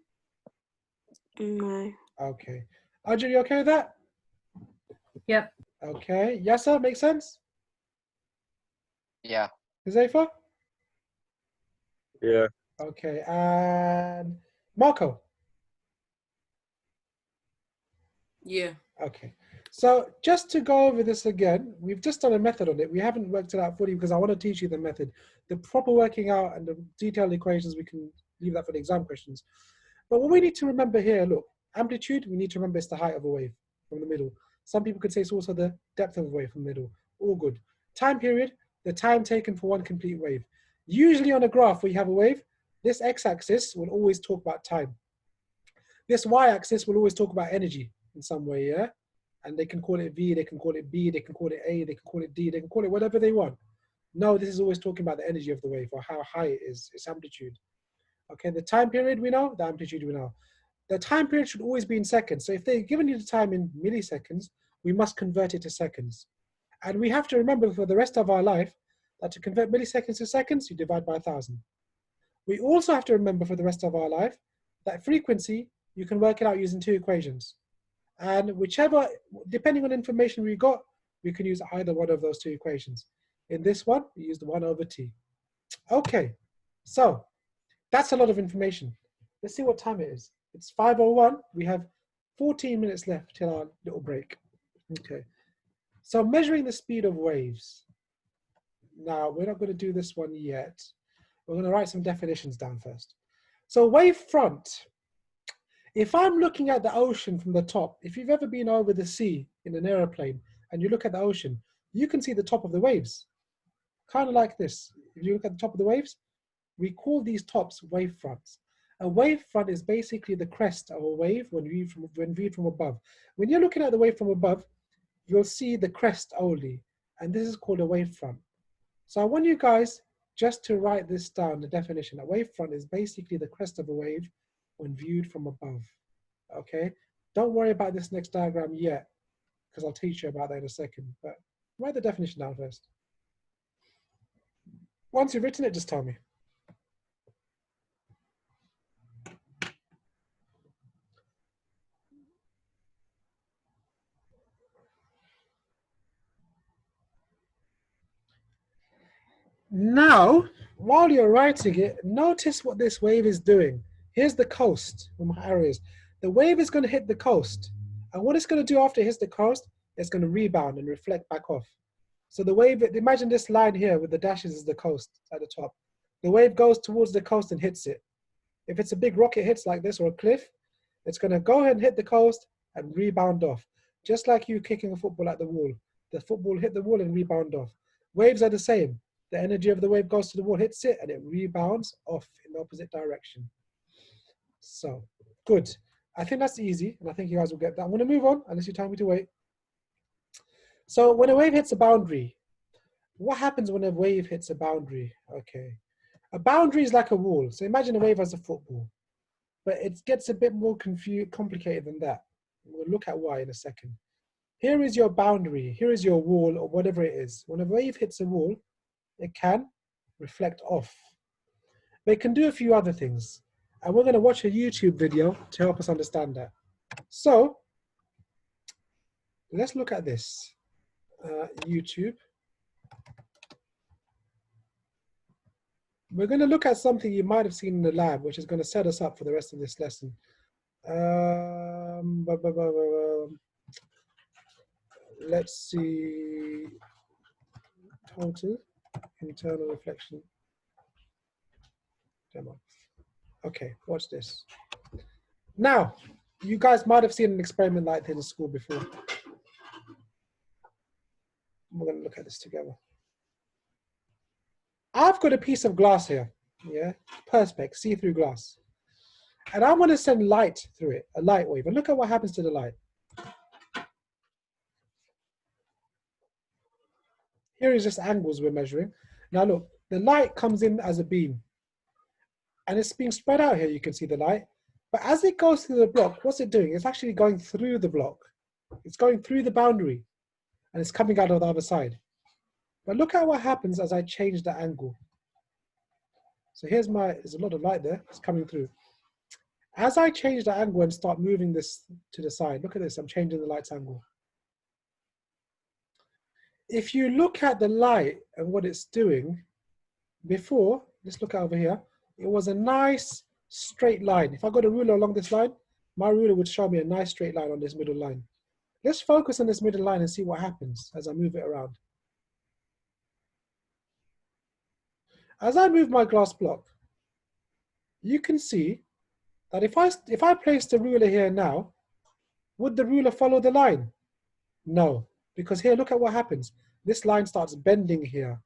No. Okay. Arjun, you okay with that? Yep. Okay. Yasser, makes sense? Yeah. Huzaifa? Yeah. Okay. And Marco? Yeah. Okay. So just to go over this again, we've just done a method on it. We haven't worked it out fully because I want to teach you the method. The proper working out and the detailed equations, we can leave that for the exam questions. But what we need to remember here, look, amplitude, we need to remember it's the height of a wave from the middle. Some people could say it's also the depth of a wave from the middle. All good. Time period, the time taken for one complete wave. Usually on a graph where you have a wave, this x-axis will always talk about time. This y-axis will always talk about energy in some way, yeah? And they can call it V, they can call it B, they can call it A, they can call it D, they can call it whatever they want. No, this is always talking about the energy of the wave or how high it is, its amplitude. Okay, the time period we know, the amplitude we know. The time period should always be in seconds. So if they're giving you the time in milliseconds, we must convert it to seconds. And we have to remember for the rest of our life that to convert milliseconds to seconds, you divide by 1,000. We also have to remember for the rest of our life that frequency, you can work it out using two equations. And whichever, depending on information we got, we can use either one of those two equations. In this one, we use the 1 over t. Okay, so that's a lot of information. Let's see what time it is. It's 5:01. We have 14 minutes left till our little break. Okay, so measuring the speed of waves. Now, we're not going to do this one yet. We're going to write some definitions down first. So wave front. If I'm looking at the ocean from the top, if you've ever been over the sea in an aeroplane and you look at the ocean, you can see the top of the waves. Kind of like this. If you look at the top of the waves, we call these tops wave fronts. A wave front is basically the crest of a wave when viewed from above. When you're looking at the wave from above, you'll see the crest only, and this is called a wave front. So I want you guys just to write this down, the definition. A wave front is basically the crest of a wave when viewed from above, okay? Don't worry about this next diagram yet, because I'll teach you about that in a second, but write the definition down first. Once you've written it, just tell me. Now, while you're writing it, notice what this wave is doing. Here's the coast, where my arrow is. The wave is going to hit the coast. And what it's going to do after it hits the coast, it's going to rebound and reflect back off. So the wave, imagine this line here with the dashes is the coast at the top. The wave goes towards the coast and hits it. If it's a big rock it hits like this or a cliff, it's going to go ahead and hit the coast and rebound off. Just like you kicking a football at the wall. The football hit the wall and rebound off. Waves are the same. The energy of the wave goes to the wall, hits it, and it rebounds off in the opposite direction. So, good. I think that's easy, and I think you guys will get that. I'm going to move on, unless you tell me to wait. So, when a wave hits a boundary, what happens when a wave hits a boundary? Okay. A boundary is like a wall. So, imagine a wave as a football. But it gets a bit more complicated than that. We'll look at why in a second. Here is your boundary. Here is your wall, or whatever it is. When a wave hits a wall, it can reflect off. But it can do a few other things. And we're going to watch a YouTube video to help us understand that. So let's look at this. YouTube. We're going to look at something you might have seen in the lab, which is going to set us up for the rest of this lesson. Let's see. Total internal reflection demo. Okay, watch this. Now, you guys might have seen an experiment like this in school before. We're going to look at this together. I've got a piece of glass here, yeah, perspex, see-through glass. And I want to send light through it, a light wave. And look at what happens to the light. Here is just angles we're measuring. Now look, the light comes in as a beam. And it's being spread out here, you can see the light. But as it goes through the block, what's it doing? It's actually going through the block. It's going through the boundary. And it's coming out of the other side. But look at what happens as I change the angle. So there's a lot of light there, it's coming through. As I change the angle and start moving this to the side, look at this, I'm changing the light's angle. If you look at the light and what it's doing, before, let's look over here, it was a nice straight line. If I got a ruler along this line, my ruler would show me a nice straight line on this middle line. Let's focus on this middle line and see what happens as I move it around. As I move my glass block, you can see that if I place the ruler here now, would the ruler follow the line? No, because here, look at what happens. This line starts bending here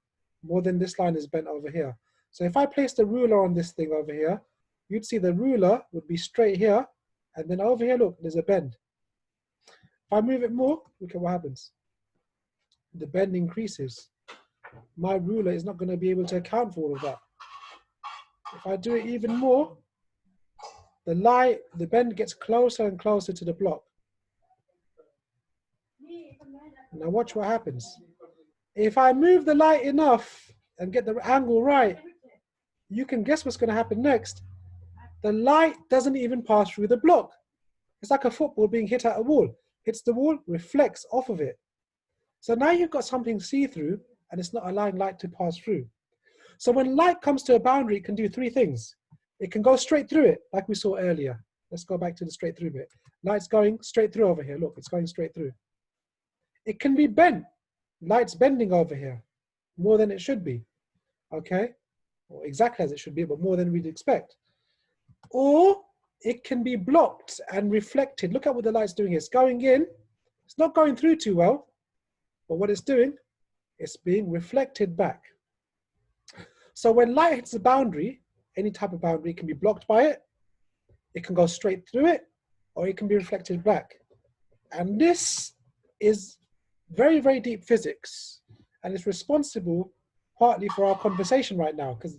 more than this line is bent over here. So if I place the ruler on this thing over here, you'd see the ruler would be straight here, and then over here, look, there's a bend. If I move it more, look at what happens. The bend increases. My ruler is not going to be able to account for all of that. If I do it even more, the bend gets closer and closer to the block. Now watch what happens. If I move the light enough and get the angle right, you can guess what's going to happen next. The light doesn't even pass through the block. It's like a football being hit at a wall. Hits the wall, reflects off of it. So now you've got something see-through and it's not allowing light to pass through. So when light comes to a boundary, it can do three things. It can go straight through it, like we saw earlier. Let's go back to the straight through bit. Light's going straight through over here. Look, it's going straight through. It can be bent. Light's bending over here more than it should be, okay? Or exactly as it should be, but more than we'd expect. Or it can be blocked and reflected. Look at what the light's doing. It's going in. It's not going through too well, but what it's doing, it's being reflected back. So when light hits a boundary, any type of boundary, it can be blocked by it, it can go straight through it, or it can be reflected back. And this is very, very deep physics, and it's responsible partly for our conversation right now, because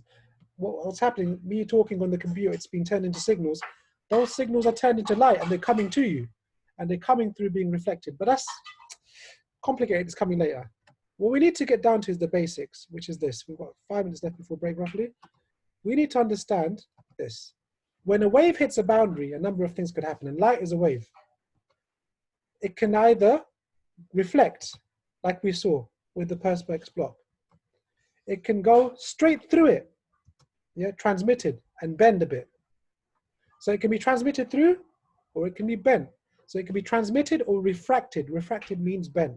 what's happening, me talking on the computer, it's being turned into signals. Those signals are turned into light and they're coming to you, and they're coming through being reflected. But that's complicated, it's coming later. What we need to get down to is the basics, which is this. We've got 5 minutes left before break, roughly. We need to understand this. When a wave hits a boundary, a number of things could happen, and light is a wave. It can either reflect, like we saw with the Perspex block. It can go straight through it, yeah, transmitted, and bend a bit. So it can be transmitted through, or it can be bent. So it can be transmitted or refracted. Refracted means bent.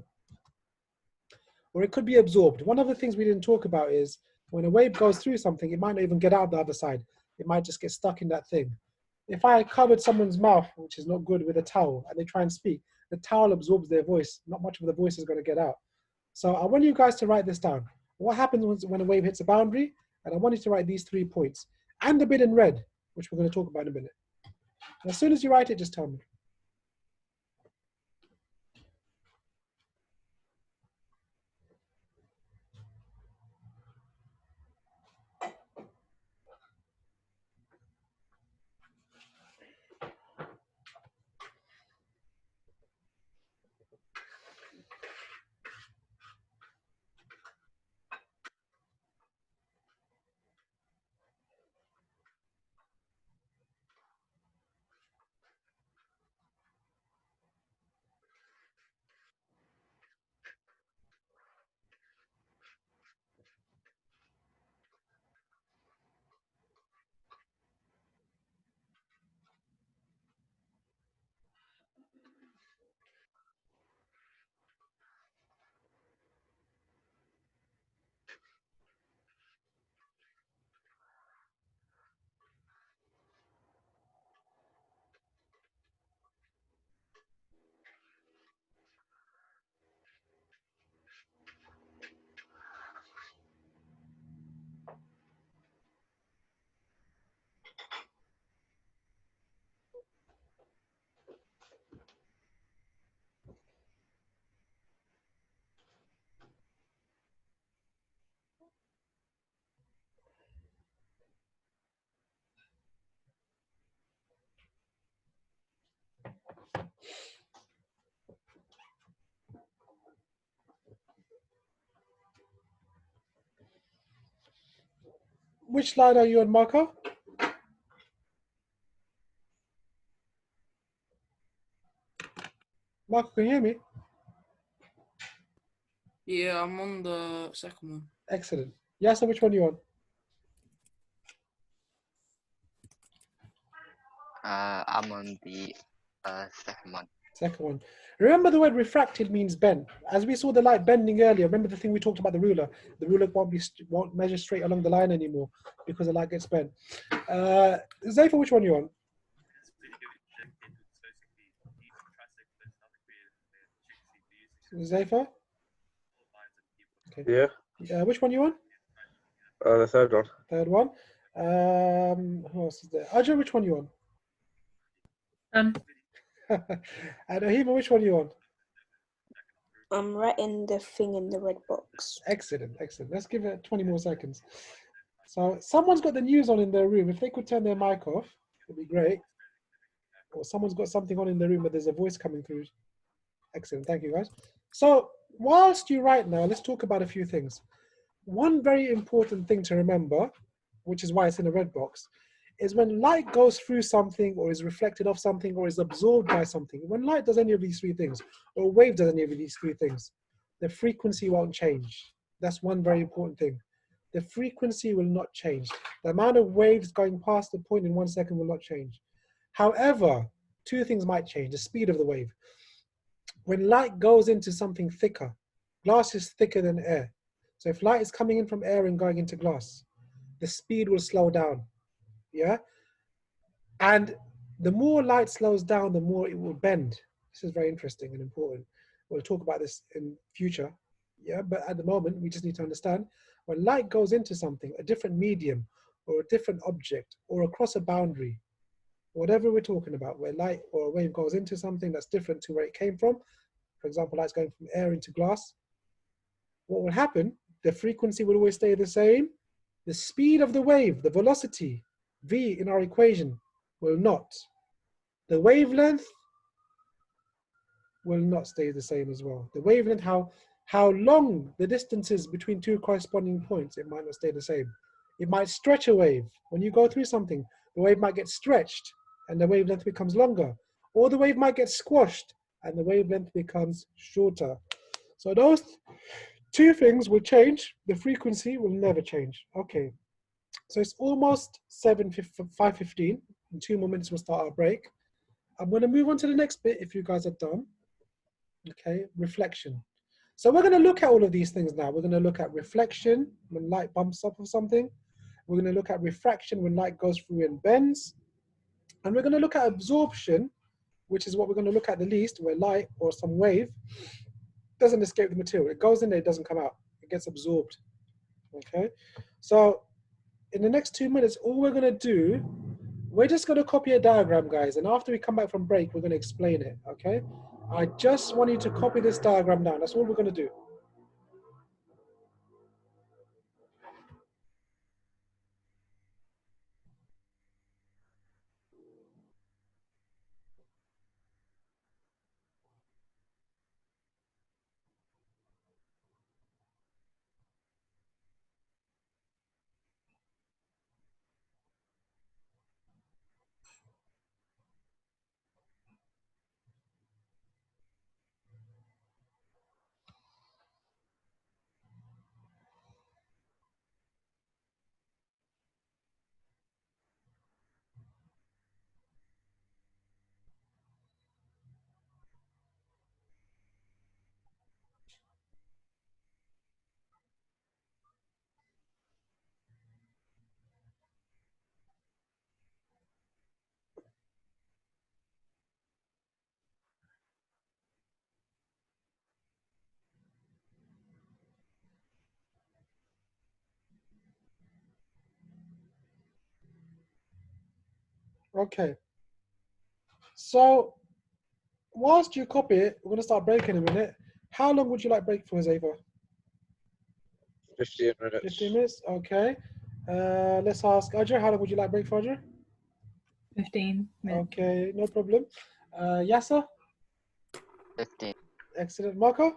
Or it could be absorbed. One of the things we didn't talk about is when a wave goes through something, it might not even get out the other side. It might just get stuck in that thing. If I covered someone's mouth, which is not good, with a towel, and they try and speak, the towel absorbs their voice. Not much of the voice is going to get out. So I want you guys to write this down. What happens when a wave hits a boundary? And I want you to write these 3 points. And the bit in red, which we're going to talk about in a minute. And as soon as you write it, just tell me. Which line are you on, Marco? Marco, can you hear me? Yeah, I'm on the second one. Excellent. Yasser, which one are you on? I'm on the second one. Second one. Remember the word refracted means bend. As we saw the light bending earlier, remember the thing we talked about the ruler. The ruler won't measure straight along the line anymore because the light gets bent. Zayfa, which one are you on? Zayfa? Okay. Yeah. Which one are you on? The third one. Third one. Who else is there? Ajay, which one are you on? And Ahima, which one are you on? I'm writing the thing in the red box. Excellent, excellent. Let's give it 20 more seconds. So someone's got the news on in their room. If they could turn their mic off, it'd be great. Or someone's got something on in the room, but there's a voice coming through. Excellent, thank you guys. So whilst you write now, let's talk about a few things. One very important thing to remember, which is why it's in a red box, is when light goes through something or is reflected off something or is absorbed by something, when light does any of these three things, or a wave does any of these three things, the frequency won't change. That's one very important thing. The frequency will not change. The amount of waves going past the point in 1 second will not change. However, two things might change: the speed of the wave. When light goes into something thicker, glass is thicker than air. So if light is coming in from air and going into glass, the speed will slow down. Yeah, and the more light slows down, the more it will bend. This is very interesting and important. We'll talk about this in future. Yeah, but at the moment, we just need to understand when light goes into something, a different medium or a different object or across a boundary, whatever we're talking about, where light or a wave goes into something that's different to where it came from. For example, light's going from air into glass. What will happen? The frequency will always stay the same. The speed of the wave, the velocity, v in our equation, will not. The wavelength will not stay the same as well. The wavelength, how long the distance is between two corresponding points, it might not stay the same. It might stretch a wave. When you go through something, the wave might get stretched and the wavelength becomes longer. Or the wave might get squashed and the wavelength becomes shorter. So those two things will change. The frequency will never change. Okay. So it's almost 5:15. In 2 more minutes, we'll start our break. I'm going to move on to the next bit if you guys are done. Okay, reflection. So we're going to look at all of these things now. We're going to look at reflection when light bumps off of something. We're going to look at refraction when light goes through and bends. And we're going to look at absorption, which is what we're going to look at the least, where light or some wave doesn't escape the material. It goes in there, it doesn't come out. It gets absorbed. Okay, so in the next 2 minutes, all we're going to do, we're just going to copy a diagram, guys. And after we come back from break, we're going to explain it, okay? I just want you to copy this diagram down. That's all we're going to do. Okay. So whilst you copy it, we're going to start breaking in a minute. How long would you like break for, Zava? 15 minutes. 15 minutes, okay. Let's ask Ajay, how long would you like break for, Ajay? 15 minutes. Okay, no problem. Yasser? 15. Excellent. Marco?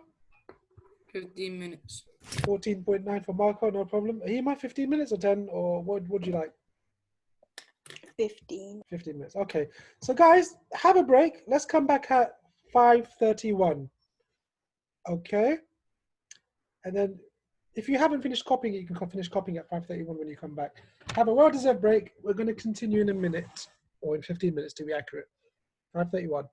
15 minutes. 14.9 for Marco, no problem. Are you my 15 minutes or 10, or what would you like? 15. 15 minutes. Okay. So guys, have a break. Let's come back at 5:31. Okay. And then if you haven't finished copying it, you can finish copying at 5:31 when you come back. Have a well-deserved break. We're going to continue in a minute, or in 15 minutes to be accurate. 5:31.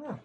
Ah.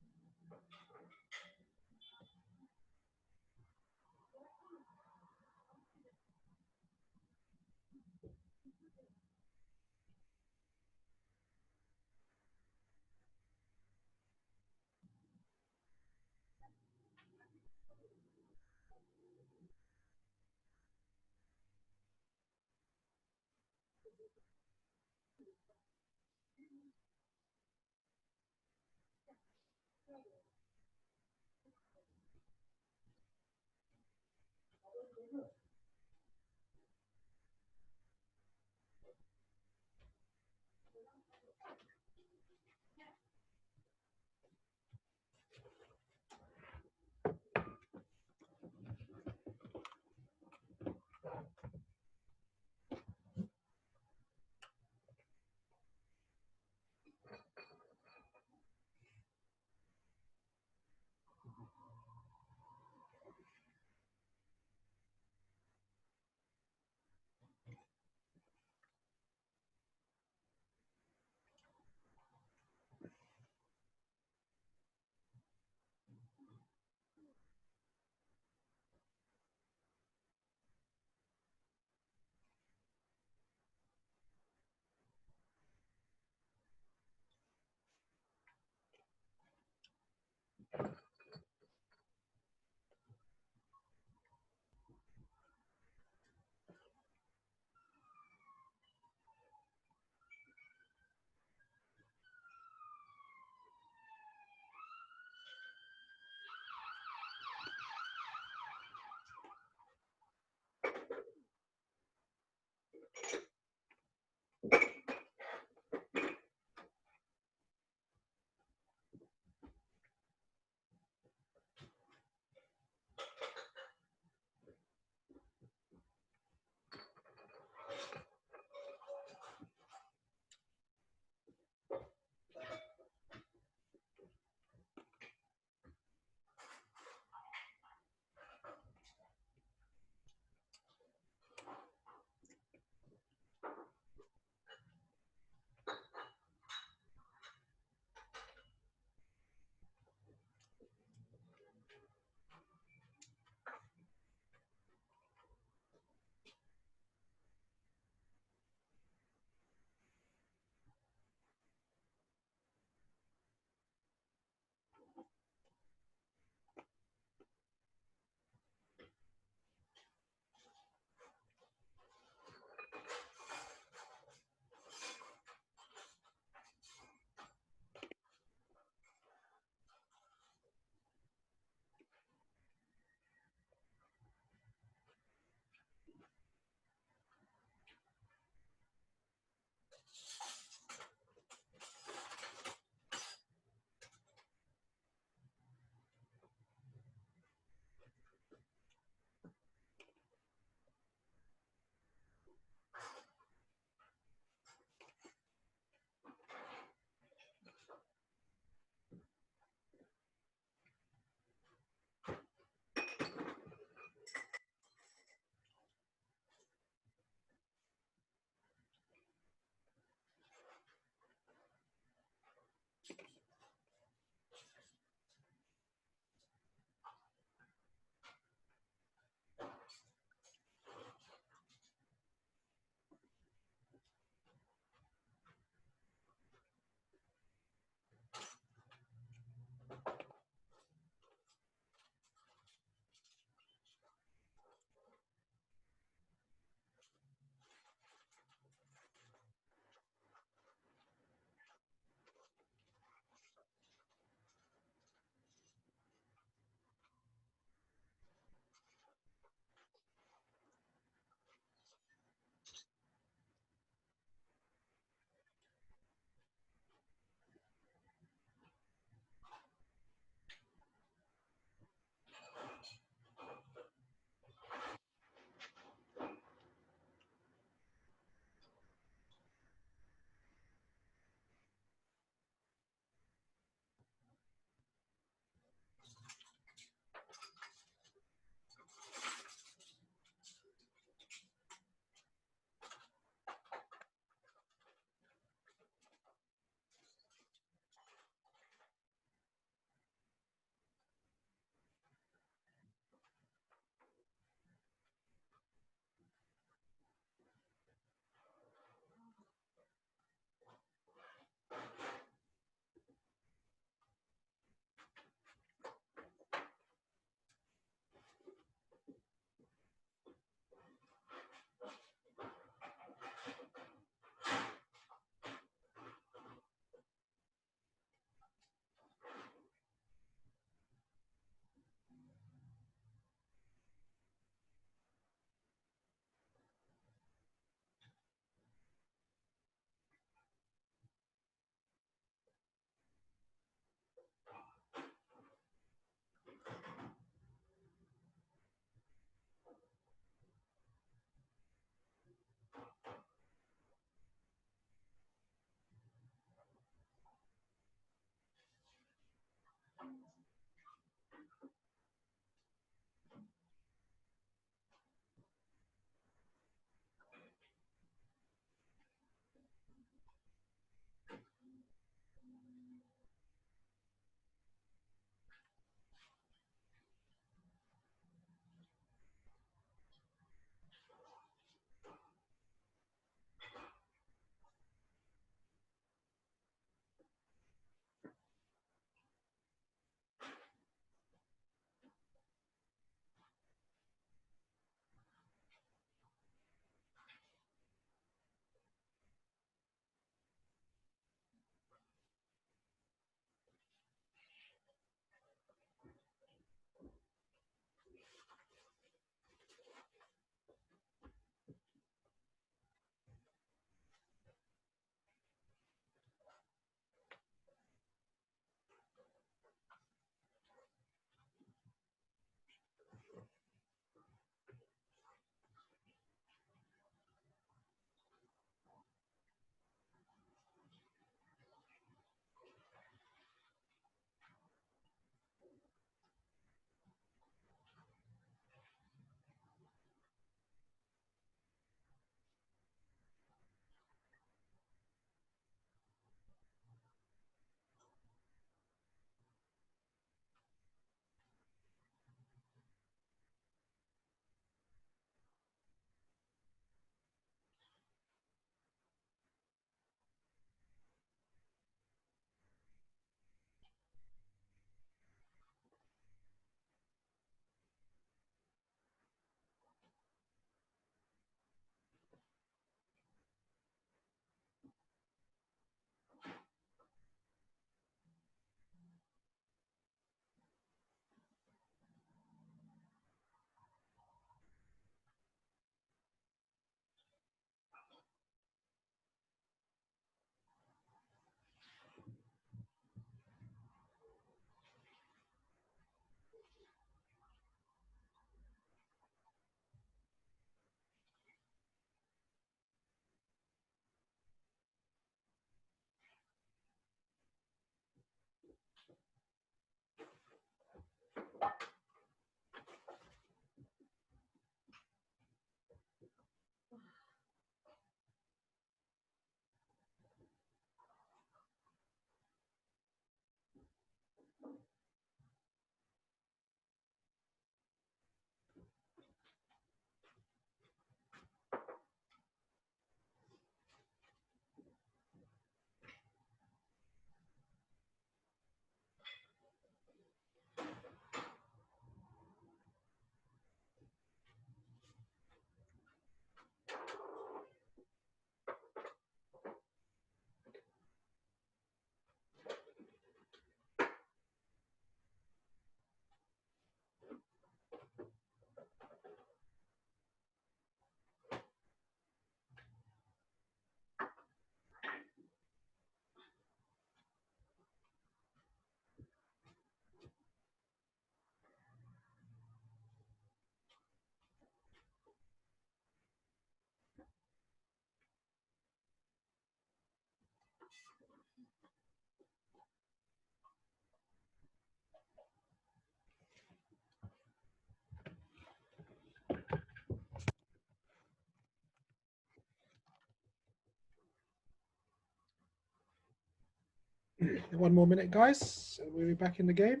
One more minute, guys. We'll be back in the game.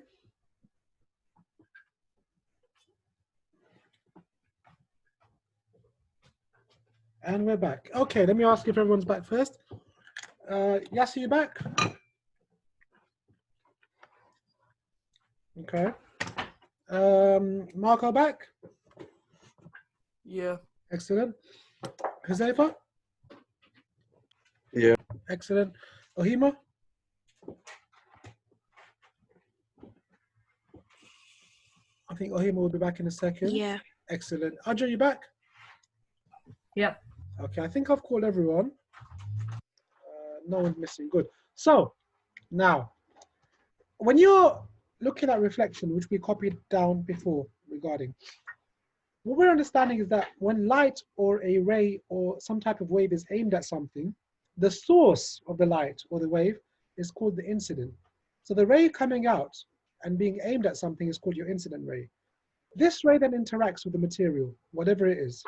And we're back. Okay, let me ask if everyone's back first. Yasser, you back? Okay. Marco back? Yeah. Excellent. Huzaifa? Yeah. Excellent. Ohima? I think Ohima will be back in a second. Yeah. Excellent. Aja, you back? Yep. Okay, I think I've called everyone. No one's missing. Good. So, now, when you're looking at reflection, which we copied down before regarding, what we're understanding is that when light or a ray or some type of wave is aimed at something, the source of the light or the wave is called the incident. So the ray coming out and being aimed at something is called your incident ray. This ray then interacts with the material, whatever it is,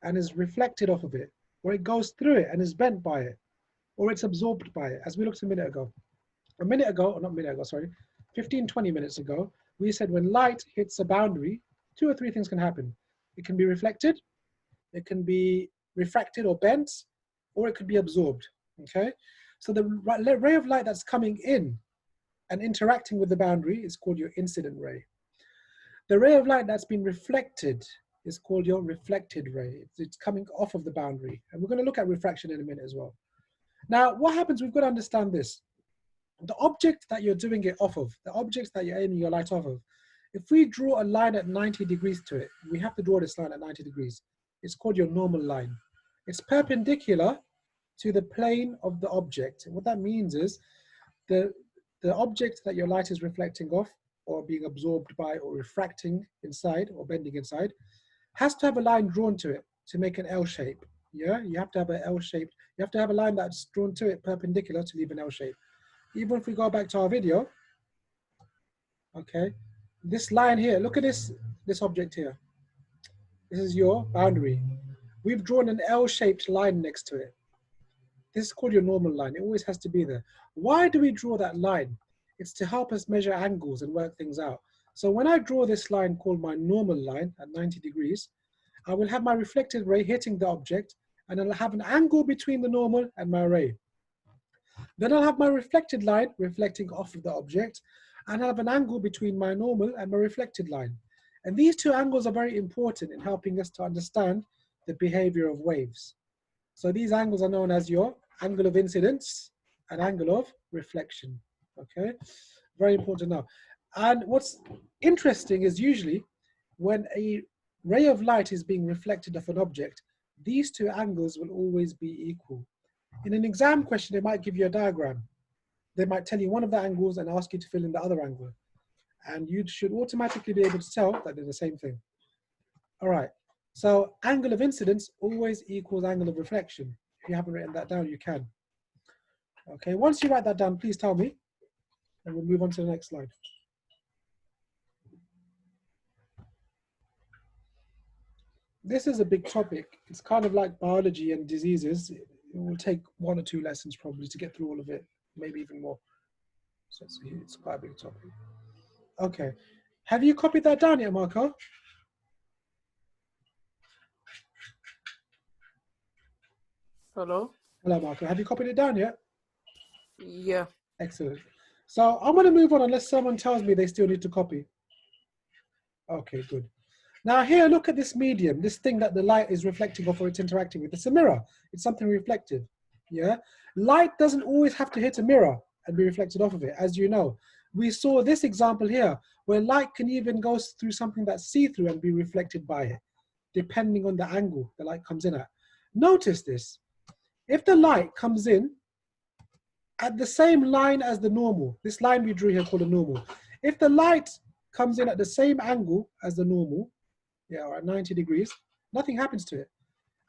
and is reflected off of it, or it goes through it and is bent by it, or it's absorbed by it, as we looked a minute ago. 15, 20 minutes ago, we said when light hits a boundary, 2 or 3 things can happen. It can be reflected, it can be refracted or bent, or it could be absorbed, okay? So the ray of light that's coming in and interacting with the boundary is called your incident ray. The ray of light that's been reflected is called your reflected ray. It's coming off of the boundary. And we're going to look at refraction in a minute as well. Now, what happens, we've got to understand this. The object that you're doing it off of, the objects that you're aiming your light off of, if we draw a line at 90 degrees to it, we have to draw this line at 90 degrees. It's called your normal line. It's perpendicular to the plane of the object. And what that means is the object that your light is reflecting off or being absorbed by or refracting inside or bending inside has to have a line drawn to it to make an L shape. Yeah, you have to have an L shape. You have to have a line that's drawn to it perpendicular to leave an L shape. Even if we go back to our video, okay, this line here, look at this object here. This is your boundary. We've drawn an L-shaped line next to it. This is called your normal line. It always has to be there. Why do we draw that line? It's to help us measure angles and work things out. So when I draw this line called my normal line at 90 degrees, I will have my reflected ray hitting the object, and I'll have an angle between the normal and my ray. Then I'll have my reflected line reflecting off of the object, and I'll have an angle between my normal and my reflected line. And these 2 angles are very important in helping us to understand the behavior of waves. So these angles are known as your angle of incidence and angle of reflection, okay? Very important now. And what's interesting is usually when a ray of light is being reflected off an object, these 2 angles will always be equal. In an exam question, they might give you a diagram. They might tell you one of the angles and ask you to fill in the other angle. And you should automatically be able to tell that they're the same thing. All right, so angle of incidence always equals angle of reflection. If you haven't written that down, you can. Okay, once you write that down, please tell me, and we'll move on to the next slide. This is a big topic. It's kind of like biology and diseases. It will take 1 or 2 lessons probably to get through all of it, maybe even more. So it's quite a big topic. Okay, have you copied that down yet, Marco? Hello? Hello, Marco. Have you copied it down yet? Yeah. Excellent. So I'm going to move on unless someone tells me they still need to copy. Okay, good. Now here, look at this medium, this thing that the light is reflecting off or it's interacting with. It's a mirror. It's something reflective. Yeah. Light doesn't always have to hit a mirror and be reflected off of it, as you know. We saw this example here, where light can even go through something that's see-through and be reflected by it, depending on the angle the light comes in at. Notice this. If the light comes in at the same line as the normal, this line we drew here called a normal, if the light comes in at the same angle as the normal, yeah, or at 90 degrees, nothing happens to it.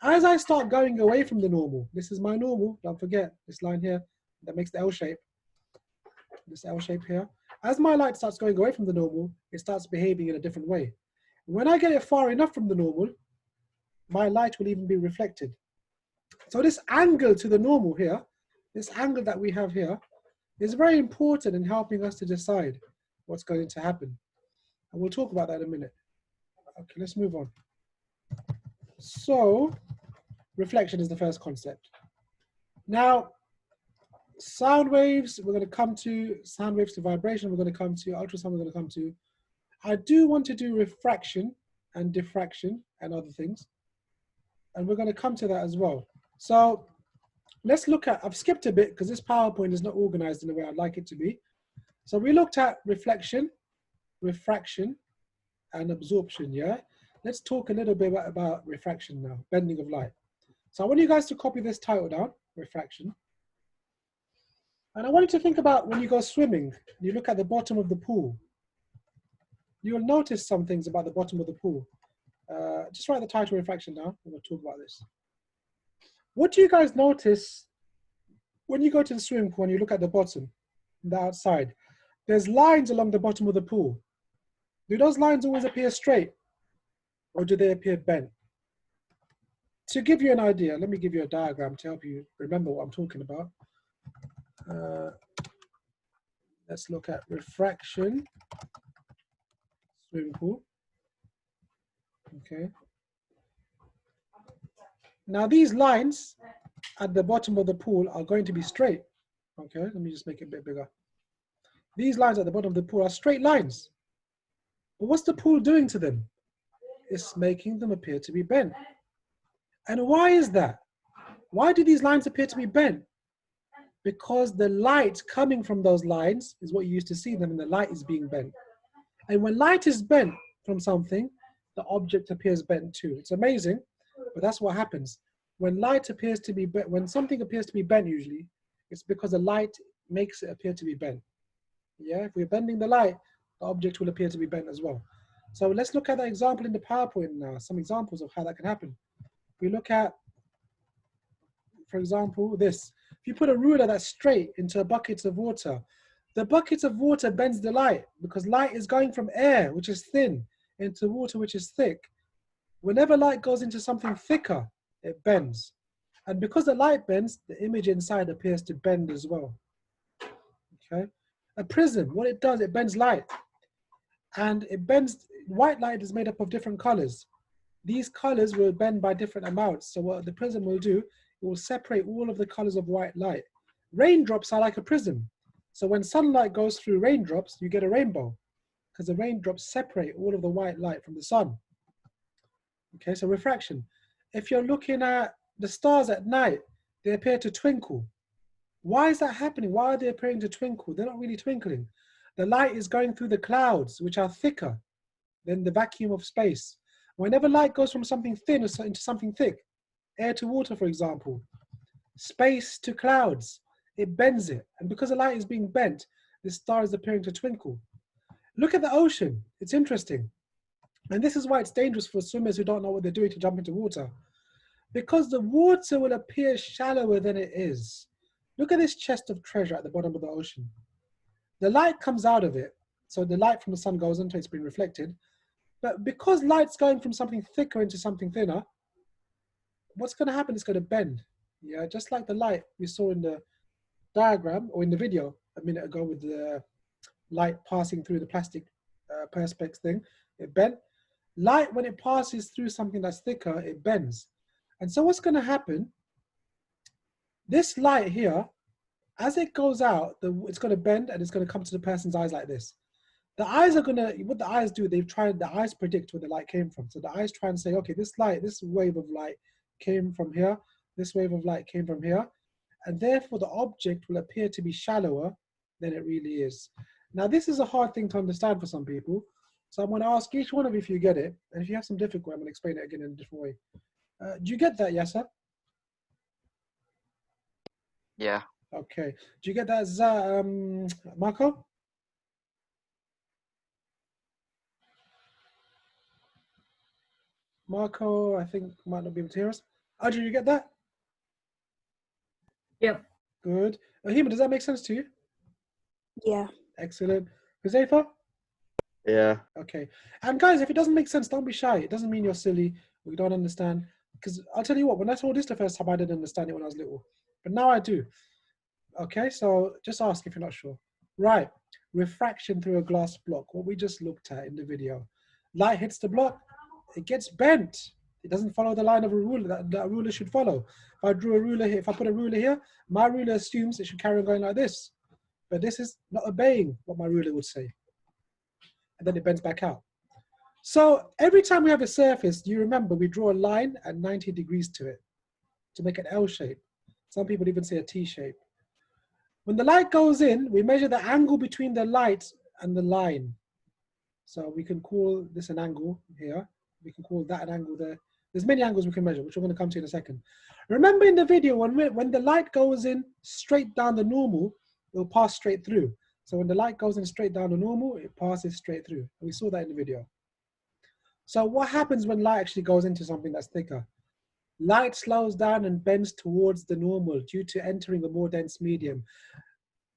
As I start going away from the normal, this is my normal, don't forget this line here that makes the L shape, this L shape here. As my light starts going away from the normal, it starts behaving in a different way. When I get it far enough from the normal, my light will even be reflected. So this angle to the normal here, this angle that we have here, is very important in helping us to decide what's going to happen. And we'll talk about that in a minute. Okay, let's move on. So, reflection is the first concept. Now, sound waves, we're going to come to sound waves to vibration, we're going to come to ultrasound, we're going to come to. I do want to do refraction and diffraction and other things. And we're going to come to that as well. So let's look at, I've skipped a bit because this PowerPoint is not organized in the way I'd like it to be. So we looked at reflection, refraction, and absorption, yeah? Let's talk a little bit about refraction now, bending of light. So I want you guys to copy this title down, refraction. And I want you to think about when you go swimming, you look at the bottom of the pool. You'll notice some things about the bottom of the pool. Just write the title refraction down, and we'll talk about this. What do you guys notice when you go to the swimming pool and you look at the bottom, the outside? There's lines along the bottom of the pool. Do those lines always appear straight, or do they appear bent? To give you an idea, let me give you a diagram to help you remember what I'm talking about. Let's look at refraction, swimming pool. Okay. Now these lines at the bottom of the pool are going to be straight. Okay, let me just make it a bit bigger. These lines at the bottom of the pool are straight lines. But what's the pool doing to them? It's making them appear to be bent. And why is that? Why do these lines appear to be bent? Because the light coming from those lines is what you used to see them, and the light is being bent. And when light is bent from something, the object appears bent too. It's amazing, but that's what happens. When light appears to be bent, when something appears to be bent usually, it's because the light makes it appear to be bent. Yeah, if we're bending the light, the object will appear to be bent as well. So let's look at that example in the PowerPoint now, some examples of how that can happen. We look at, for example, this. If you put a ruler that's straight into a bucket of water, the bucket of water bends the light because light is going from air, which is thin, into water, which is thick. Whenever light goes into something thicker, it bends. And because the light bends, the image inside appears to bend as well. Okay. A prism, what it does, it bends light. And it bends, white light is made up of different colors. These colors will bend by different amounts. So what the prism will do, it will separate all of the colors of white light. Raindrops are like a prism. So when sunlight goes through raindrops, you get a rainbow because the raindrops separate all of the white light from the sun. Okay, so refraction. If you're looking at the stars at night, they appear to twinkle. Why is that happening? Why are they appearing to twinkle? They're not really twinkling. The light is going through the clouds, which are thicker than the vacuum of space. Whenever light goes from something thin into something thick, air to water, for example, space to clouds, it bends it. And because the light is being bent, the star is appearing to twinkle. Look at the ocean. It's interesting. And this is why it's dangerous for swimmers who don't know what they're doing to jump into water. Because the water will appear shallower than it is. Look at this chest of treasure at the bottom of the ocean. The light comes out of it. So the light from the sun goes into it, it's being reflected. But because light's going from something thicker into something thinner, what's going to happen? It's going to bend. Yeah, just like the light we saw in the diagram or in the video a minute ago with the light passing through the plastic perspex thing, it bent. Light, when it passes through something that's thicker, it bends. And so what's going to happen, this light here, as it goes out, it's going to bend and it's going to come to the person's eyes like this. The eyes are going to, what the eyes do, the eyes predict where the light came from. So the eyes try and say, okay, this wave of light came from here, this wave of light came from here, and therefore the object will appear to be shallower than it really is. Now this is a hard thing to understand for some people, so I'm going to ask each one of you if you get it, and if you have some difficulty, I'm going to explain it again in a different way. Do you get that, Yasser? Yeah. Okay. Do you get that, Marco? Marco, I think, might not be able to hear us. Audrey, did you get that? Yep. Good. Hima, does that make sense to you? Yeah. Excellent. Huzaifa? Yeah. Okay. And guys, if it doesn't make sense, don't be shy. It doesn't mean you're silly or you don't understand. Because I'll tell you what, when I saw this the first time, I didn't understand it when I was little. But now I do. Okay, so just ask if you're not sure. Right, refraction through a glass block, what we just looked at in the video. Light hits the block, it gets bent. It doesn't follow the line of a ruler that a ruler should follow. If I drew a ruler here, if I put a ruler here, my ruler assumes it should carry on going like this. But this is not obeying what my ruler would say. And then it bends back out. So every time we have a surface, do you remember we draw a line at 90 degrees to it to make an L shape. Some people even say a T shape. When the light goes in, we measure the angle between the light and the line. So we can call this an angle here. We can call that an angle there. There's many angles we can measure, which we're going to come to in a second. Remember in the video, when the light goes in straight down the normal, it will pass straight through. So when the light goes in straight down the normal, it passes straight through. We saw that in the video. So what happens when light actually goes into something that's thicker? Light slows down and bends towards the normal due to entering a more dense medium.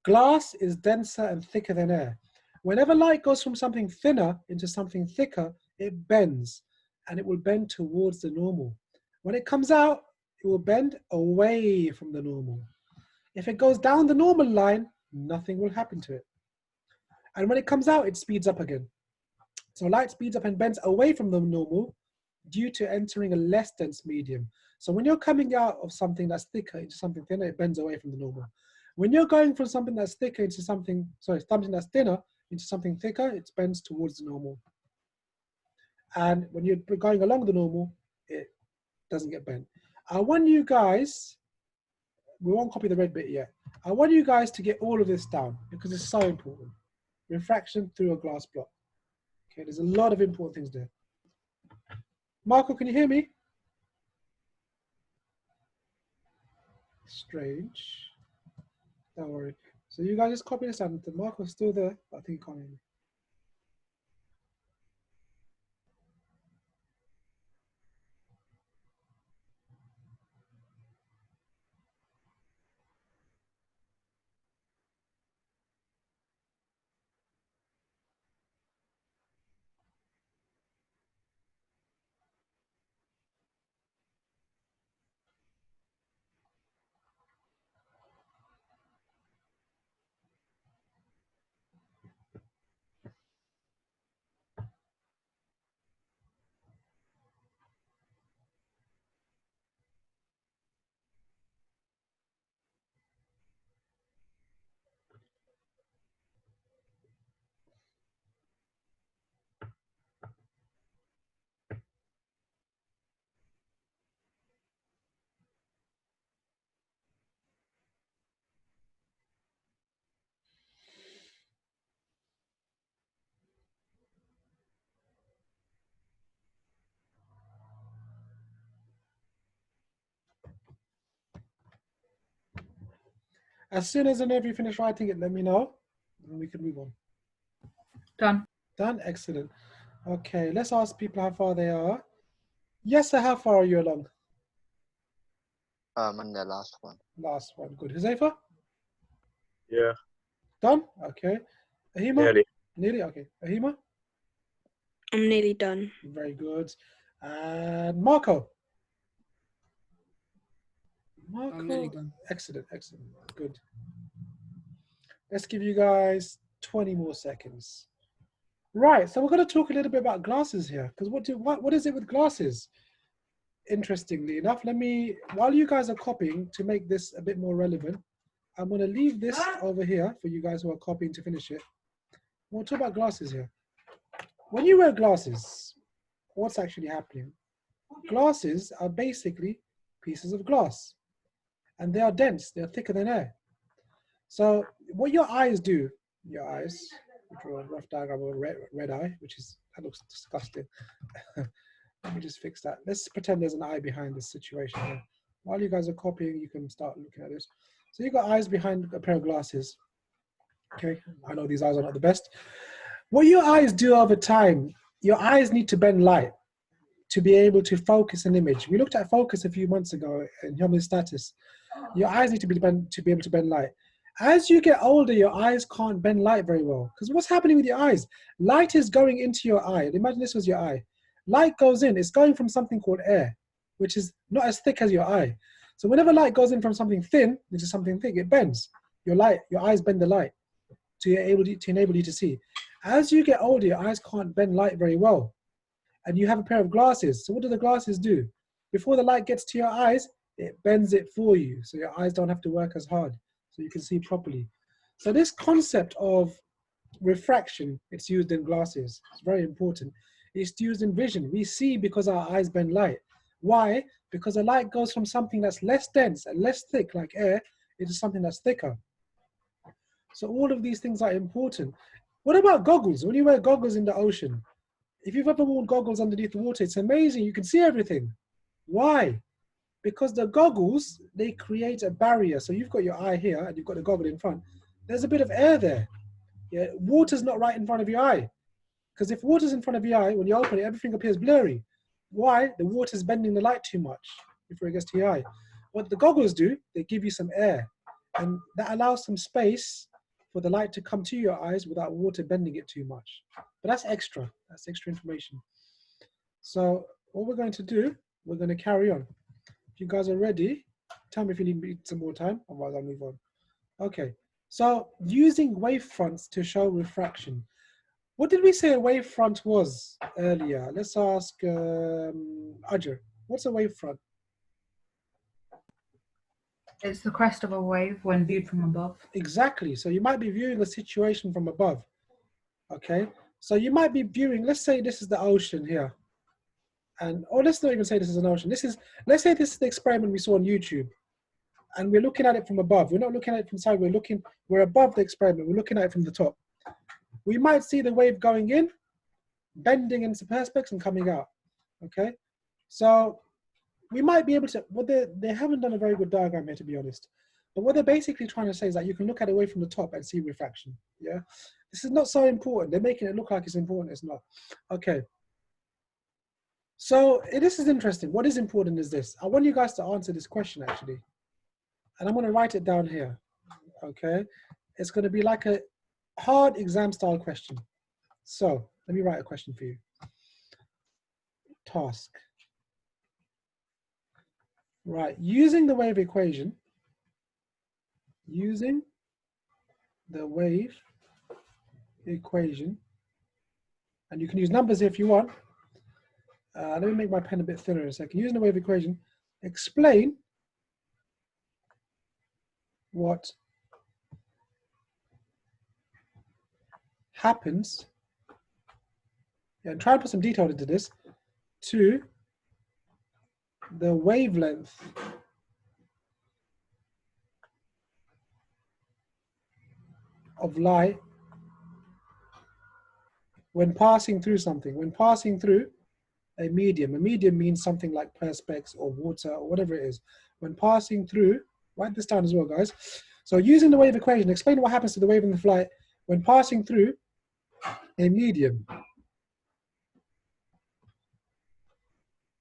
Glass is denser and thicker than air. Whenever light goes from something thinner into something thicker, it bends, and it will bend towards the normal. When it comes out, it will bend away from the normal. If it goes down the normal line, nothing will happen to it. And when it comes out, it speeds up again. So light speeds up and bends away from the normal due to entering a less dense medium. So when you're coming out of something that's thicker into something thinner, it bends away from the normal. When you're going from something that's thicker into something that's thinner into something thicker, it bends towards the normal. And when you're going along the normal, it doesn't get bent. I want you guys, we won't copy the red bit yet. I want you guys to get all of this down because it's so important. Refraction through a glass block. Okay, there's a lot of important things there. Marco, can you hear me? Strange. Don't worry. So you guys just copy this down. Marco's still there, but I think he can't hear me. As soon as any of you finish writing it, let me know, and we can move on. Done. Done? Excellent. Okay, let's ask people how far they are. Yes, sir, how far are you along? On the last one. Last one, good. Huzaifa? Yeah, Done? Okay. Ahima? nearly. Nearly? Okay. Ahima? I'm nearly done. Very good. And Marco? I'm nearly done. Excellent, excellent. Good. Let's give you guys 20 more seconds. Right, so we're going to talk a little bit about glasses here, because what is it with glasses? Interestingly enough, while you guys are copying, to make this a bit more relevant, I'm going to leave this over here for you guys who are copying to finish it. We'll talk about glasses here. When you wear glasses, what's actually happening? Glasses are basically pieces of glass, and they are dense, they're thicker than air. So what your eyes do, we draw a rough diagram of a red eye, that looks disgusting. Let me just fix that. Let's pretend there's an eye behind this situation here. While you guys are copying, you can start looking at this. So you've got eyes behind a pair of glasses. Okay, I know these eyes are not the best. What your eyes do over time, your eyes need to bend light to be able to focus an image. We looked at focus a few months ago in homeostasis. Your eyes need to be able to bend light. As you get older, your eyes can't bend light very well. Because what's happening with your eyes? Light is going into your eye. Imagine this was your eye. Light goes in, it's going from something called air, which is not as thick as your eye. So whenever light goes in from something thin into something thick, it bends. your eyes bend the light to enable you to see. As you get older, your eyes can't bend light very well. And you have a pair of glasses. So what do the glasses do? Before the light gets to your eyes, it bends it for you. So your eyes don't have to work as hard. So you can see properly. So this concept of refraction, it's used in glasses. It's very important. It's used in vision. We see because our eyes bend light. Why? Because the light goes from something that's less dense and less thick, like air, into something that's thicker. So all of these things are important. What about goggles? When you wear goggles in the ocean, if you've ever worn goggles underneath the water, it's amazing. You can see everything. Why? Because the goggles, they create a barrier. So you've got your eye here and you've got the goggle in front. There's a bit of air there. Yeah, water's not right in front of your eye. Because if water's in front of your eye, when you open it, everything appears blurry. Why? The water's bending the light too much before it gets to your eye. What the goggles do, they give you some air. And that allows some space for the light to come to your eyes without water bending it too much. But that's extra information. So what we're going to do, we're going to carry on. If you guys are ready, tell me if you need some more time, otherwise I'll move on. Okay, so using wavefronts to show refraction. What did we say a wavefront was earlier? Let's ask Ajay, what's a wavefront? It's the crest of a wave when viewed from above. Exactly. So you might be viewing a situation from above. Okay. So you might be viewing, let's say this is the ocean here. Or let's not even say this is an ocean. Let's say this is the experiment we saw on YouTube. And we're looking at it from above. We're not looking at it from the side. We're above the experiment. We're looking at it from the top. We might see the wave going in, bending into perspex and coming out. Okay. So we might be able to, they haven't done a very good diagram here, to be honest. But what they're basically trying to say is that you can look at it away from the top and see refraction. Yeah. This is not so important. They're making it look like it's important. It's not. Okay. So this is interesting. What is important is this. I want you guys to answer this question actually. And I'm going to write it down here. Okay. It's going to be like a hard exam style question. So let me write a question for you. Task. Right, using the wave equation, and you can use numbers if you want. Let me make my pen a bit thinner in a second. Using the wave equation, explain what happens, and try and put some detail into this, to the wavelength of light when passing through something. When passing through a medium means something like perspex or water or whatever it is. When passing through, write this down as well, guys. So using the wave equation, explain what happens to the wave in the flight when passing through a medium.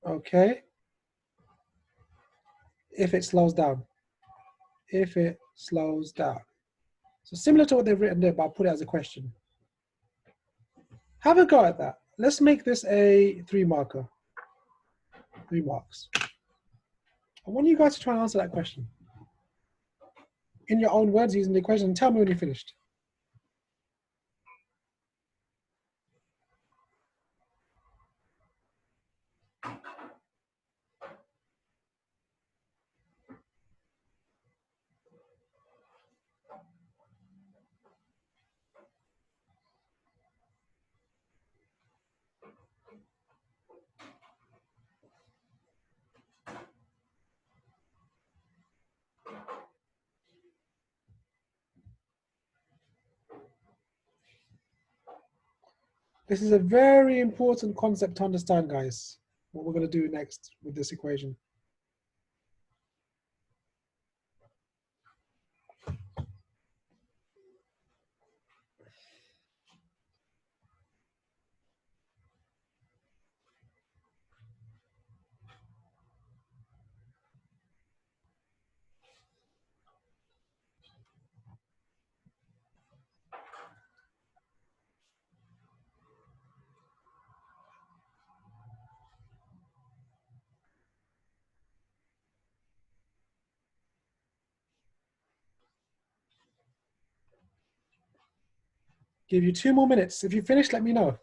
Okay. If it slows down. If it slows down. So similar to what they've written there, but I'll put it as a question. Have a go at that. Let's make this a 3 marker. 3 marks. I want you guys to try and answer that question in your own words using the equation, and tell me when you're finished. This is a very important concept to understand, guys, what we're going to do next with this equation. Give you 2 more minutes. If you finish, let me know.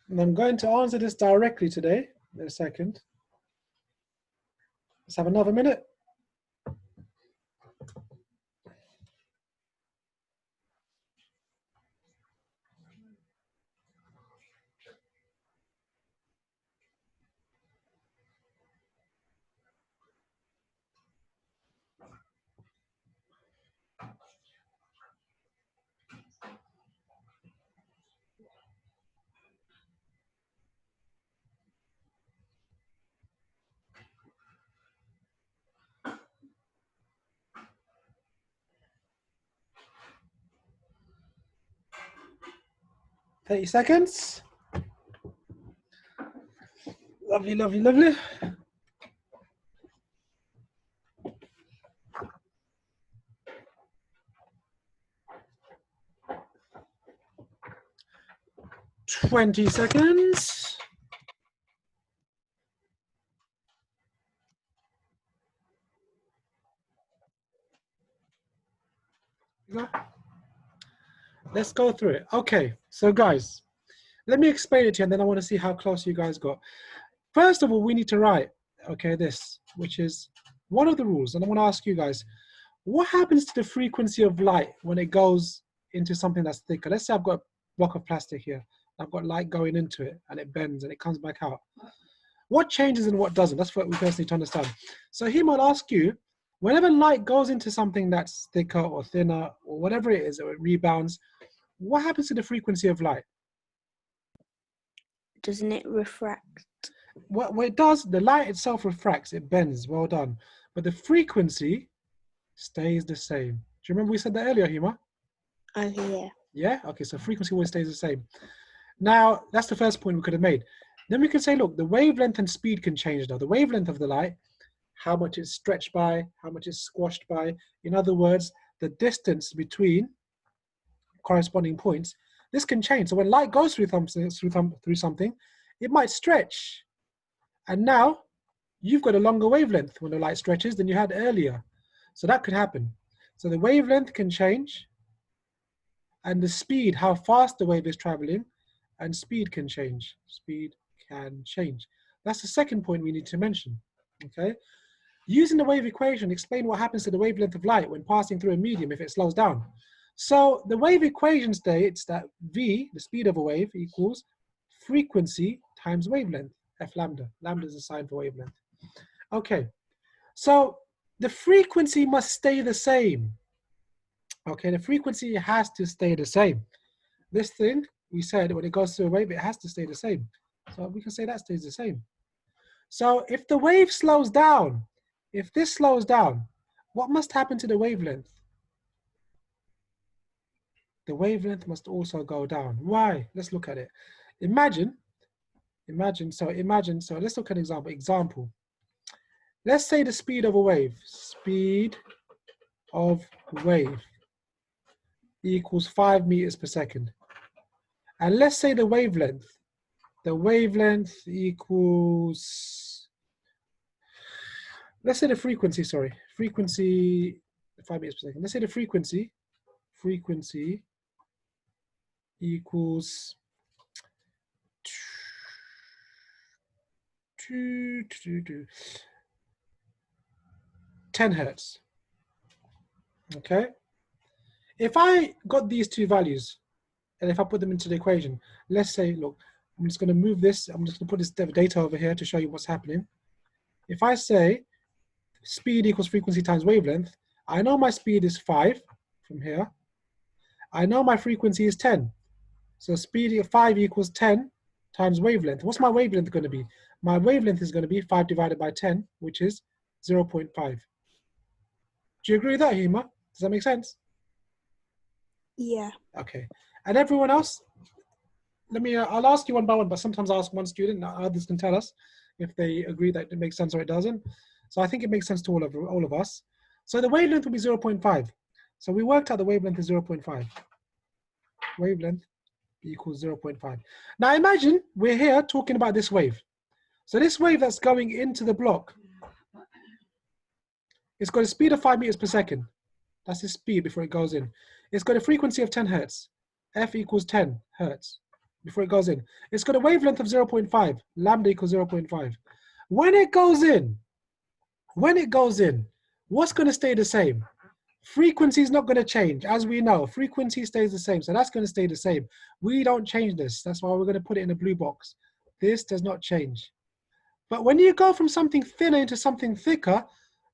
And I'm going to answer this directly today in a second. Let's have another minute. Thirty seconds. Lovely, lovely, lovely. Twenty seconds. Let's go through it. Okay, so guys, let me explain it to you and then I want to see how close you guys got. First of all, we need to write, okay, this, which is one of the rules. And I want to ask you guys, what happens to the frequency of light when it goes into something that's thicker? Let's say I've got a block of plastic here. I've got light going into it and it bends and it comes back out. What changes and what doesn't? That's what we first need to understand. So he might ask you, whenever light goes into something that's thicker or thinner or whatever it is, or it rebounds, what happens to the frequency of light? Doesn't it refract? What it does, the light itself refracts, it bends, well done. But the frequency stays the same. Do you remember we said that earlier, Hima? Yeah. Yeah? Okay, so frequency always stays the same. Now, that's the first point we could have made. Then we could say, look, the wavelength and speed can change now. The wavelength of the light, how much it's stretched by, how much it's squashed by. In other words, the distance between corresponding points, this can change. So when light goes through something, it might stretch. And now you've got a longer wavelength when the light stretches than you had earlier. So that could happen. So the wavelength can change, and the speed, how fast the wave is traveling, and speed can change. Speed can change. That's the second point we need to mention. Okay. Using the wave equation, explain what happens to the wavelength of light when passing through a medium if it slows down. So the wave equation states that v, the speed of a wave, equals frequency times wavelength, f lambda. Lambda is a sign for wavelength. Okay, so the frequency must stay the same. Okay, the frequency has to stay the same. This thing, we said when it goes through a wave, it has to stay the same. So we can say that stays the same. So if the wave slows down, if this slows down, what must happen to the wavelength? The wavelength must also go down. Why? Let's look at it. Imagine, so let's look at an example. Let's say the speed of a wave, equals 5 meters per second. And let's say the wavelength equals, let's say the frequency, 5 meters per second. Let's say the frequency equals 10 hertz. Okay. If I got these two values, and if I put them into the equation, let's say, look, I'm just going to move this. I'm just going to put this data over here to show you what's happening. If I say speed equals frequency times wavelength, I know my speed is 5 from here. I know my frequency is 10. So speed of 5 equals 10 times wavelength. What's my wavelength going to be? My wavelength is going to be 5 divided by 10, which is 0.5. Do you agree with that, Hima? Does that make sense? Yeah. Okay. And everyone else, I'll ask you one by one, but sometimes I ask one student, others can tell us if they agree that it makes sense or it doesn't. So I think it makes sense to all of us. So the wavelength will be 0.5. So we worked out the wavelength is 0.5. Wavelength equals 0.5. Now imagine we're here talking about this wave. So this wave that's going into the block, it's got a speed of 5 meters per second. That's the speed before it goes in. It's got a frequency of 10 hertz. F equals 10 hertz before it goes in. It's got a wavelength of 0.5. Lambda equals 0.5. When it goes in, what's going to stay the same? Frequency is not going to change. As we know, frequency stays the same. So that's going to stay the same. We don't change this. That's why we're going to put it in a blue box. This does not change. But when you go from something thinner into something thicker,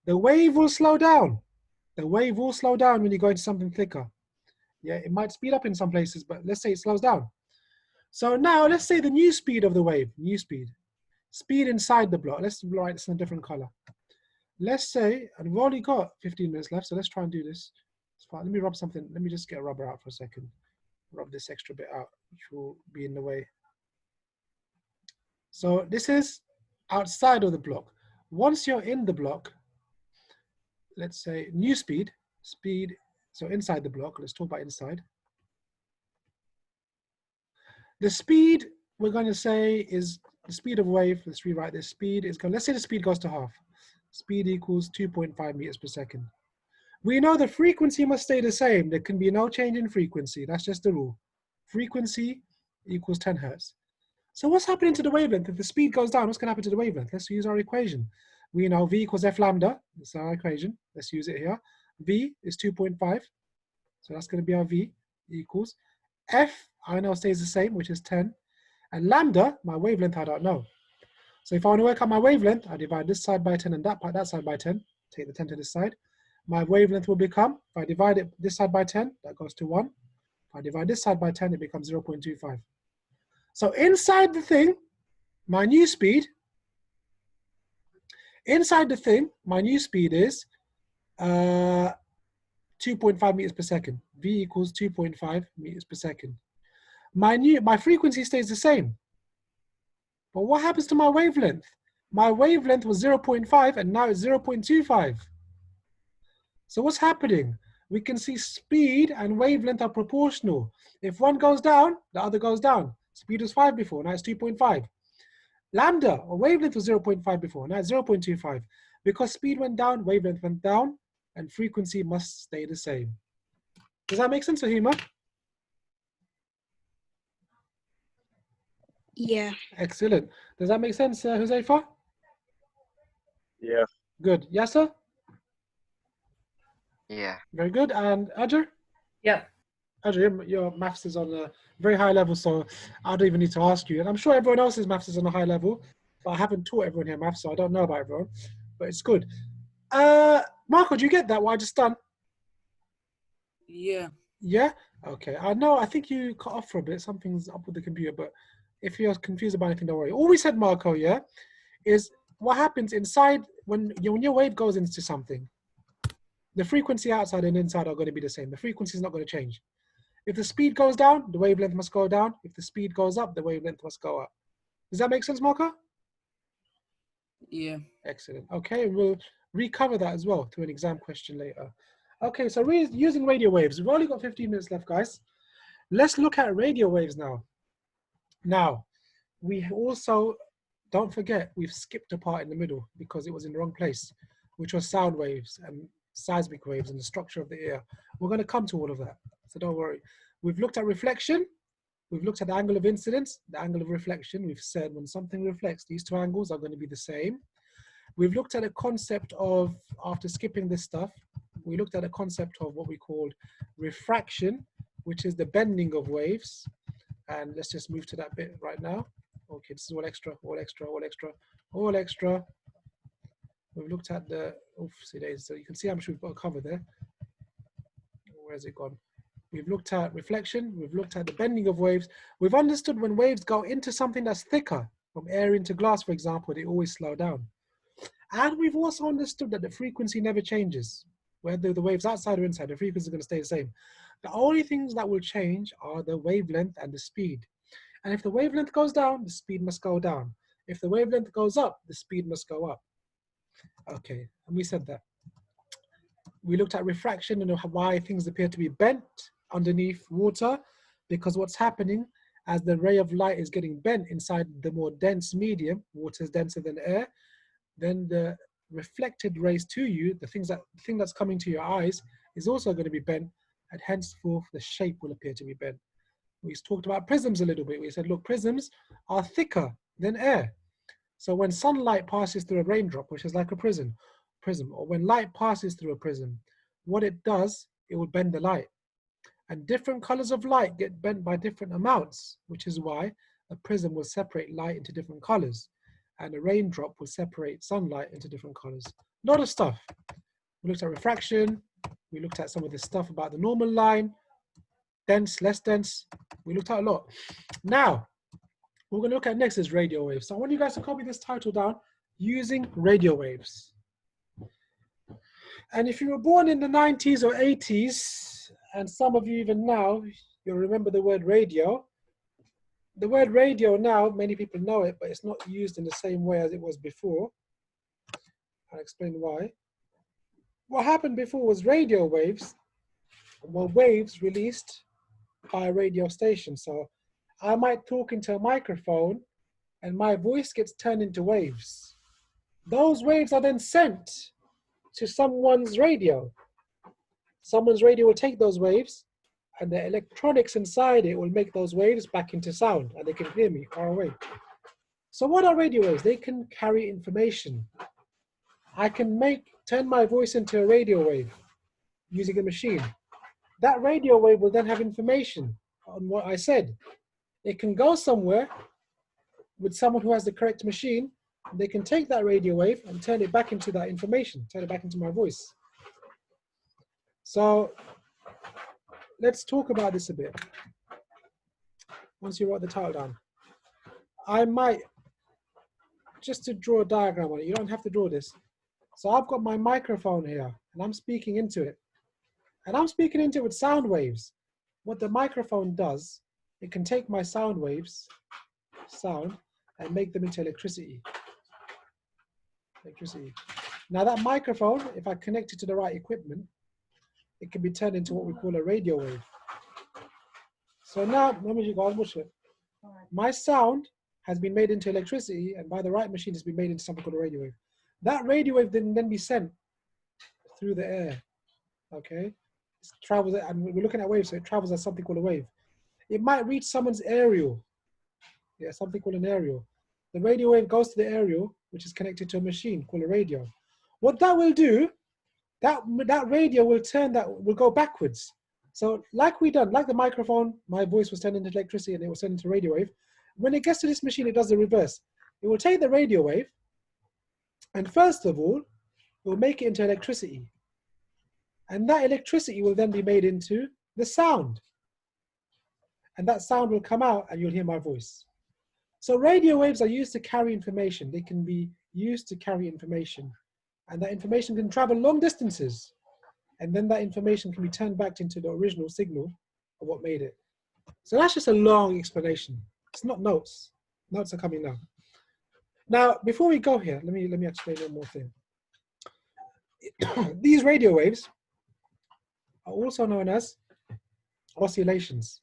the wave will slow down. The wave will slow down when you go into something thicker. Yeah, it might speed up in some places, but let's say it slows down. So now let's say the new speed of the wave, speed inside the block. Let's write this in a different color. Let's say, and we've only got 15 minutes left, so let's try and do this. It's fine. Let me rub something. Let me just get a rubber out for a second. Rub this extra bit out, which will be in the way. So this is outside of the block. Once you're in the block, let's say new speed, so inside the block, let's talk about inside. The speed we're going to say is the speed of wave. Let's rewrite this. Speed is going, let's say the speed goes to half. Speed equals 2.5 meters per second. We know the frequency must stay the same. There can be no change in frequency. That's just the rule. Frequency equals 10 hertz. So what's happening to the wavelength? If the speed goes down, what's going to happen to the wavelength? Let's use our equation. We know V equals F lambda. That's our equation. Let's use it here. V is 2.5. So that's going to be our V equals F, I know stays the same, which is 10. And lambda, my wavelength, I don't know. So if I want to work out my wavelength, I divide this side by 10 and that side by 10. Take the 10 to this side. My wavelength will become, if I divide it this side by 10, that goes to 1. If I divide this side by 10, it becomes 0.25. So inside the thing, my new speed, is 2.5 meters per second. V equals 2.5 meters per second. My frequency stays the same. But what happens to my wavelength? My wavelength was 0.5 and now it's 0.25. So what's happening? We can see speed and wavelength are proportional. If one goes down, the other goes down. Speed was 5 before, now it's 2.5. Lambda, or wavelength was 0.5 before, now it's 0.25. Because speed went down, wavelength went down, and frequency must stay the same. Does that make sense, Fahima? Yeah. Excellent. Does that make sense, Huzaifa? Yeah. Good. Yasser? Yeah. Very good. And Ajur? Yep. Ajur, your maths is on a very high level, so I don't even need to ask you. And I'm sure everyone else's maths is on a high level, but I haven't taught everyone here maths, so I don't know about everyone, but it's good. Marco, do you get that, what I just done? Yeah. Yeah? Okay. I know, I think you cut off for a bit. Something's up with the computer, but if you're confused about anything, don't worry. All we said, Marco, yeah, is what happens inside when your wave goes into something. The frequency outside and inside are going to be the same. The frequency is not going to change. If the speed goes down, the wavelength must go down. If the speed goes up, the wavelength must go up. Does that make sense, Marco? Yeah. Excellent. Okay, we'll recover that as well to an exam question later. Okay, so we're using radio waves. We've only got 15 minutes left, guys. Let's look at radio waves now. Now, we also, don't forget, we've skipped a part in the middle because it was in the wrong place, which was sound waves and seismic waves and the structure of the ear. We're going to come to all of that, so don't worry. We've looked at reflection. We've looked at the angle of incidence, the angle of reflection. We've said when something reflects, these two angles are going to be the same. We've looked at a concept of, after skipping this stuff, we looked at a concept of what we called refraction, which is the bending of waves. And let's just move to that bit right now. Okay, this is all extra, all extra, all extra, all extra. We've looked at the, so you can see how much we've got covered there. Where's it gone? We've looked at reflection. We've looked at the bending of waves. We've understood when waves go into something that's thicker, from air into glass, for example, they always slow down. And we've also understood that the frequency never changes. Whether the wave's outside or inside, the frequency is going to stay the same. The only things that will change are the wavelength and the speed. And if the wavelength goes down, the speed must go down. If the wavelength goes up, the speed must go up. Okay, and we said that. We looked at refraction and why things appear to be bent underneath water, because what's happening as the ray of light is getting bent inside the more dense medium, water is denser than air, then the reflected rays to you, the thing that's coming to your eyes is also going to be bent, and henceforth the shape will appear to be bent. We talked about prisms a little bit. We said, look, prisms are thicker than air. So when sunlight passes through a raindrop, which is like a prism, or when light passes through a prism, what it does, it will bend the light. And different colors of light get bent by different amounts, which is why a prism will separate light into different colors, and a raindrop will separate sunlight into different colors. A lot of stuff. We looked at refraction. We looked at some of the stuff about the normal line, dense, less dense. We looked at a lot. Now, what we're going to look at next is radio waves. So I want you guys to copy this title down, Using Radio Waves. And if you were born in the 90s or 80s, and some of you even now, you'll remember the word radio. The word radio now, many people know it, but it's not used in the same way as it was before. I'll explain why. What happened before was radio waves were waves released by a radio station. So I might talk into a microphone and my voice gets turned into waves. Those waves are then sent to someone's radio. Someone's radio will take those waves and the electronics inside it will make those waves back into sound, and they can hear me far away. So what are radio waves? They can carry information. I can turn my voice into a radio wave using a machine. That radio wave will then have information on what I said. It can go somewhere with someone who has the correct machine. They can take that radio wave and turn it back into that information, turn it back into my voice. So let's talk about this a bit. Once you wrote the title down, I might, just to draw a diagram on it, you don't have to draw this. So I've got my microphone here and I'm speaking into it. And I'm speaking into it with sound waves. What the microphone does, it can take my sound waves, and make them into electricity. Now that microphone, if I connect it to the right equipment, it can be turned into what we call a radio wave. So now, my sound has been made into electricity, and by the right machine has been made into something called a radio wave. That radio wave then be sent through the air, okay? It travels, and we're looking at waves, so it travels as something called a wave. It might reach someone's aerial, something called an aerial. The radio wave goes to the aerial, which is connected to a machine called a radio. What that will do, that radio will go backwards. So like the microphone, my voice was turned into electricity and it was turned into radio wave. When it gets to this machine, it does the reverse. It will take the radio wave, and first of all, it will make it into electricity. And that electricity will then be made into the sound. And that sound will come out and you'll hear my voice. So radio waves are used to carry information. They can be used to carry information. And that information can travel long distances. And then that information can be turned back into the original signal of what made it. So that's just a long explanation. It's not notes. Notes are coming now. Now, before we go here, let me explain one more thing. These radio waves are also known as oscillations.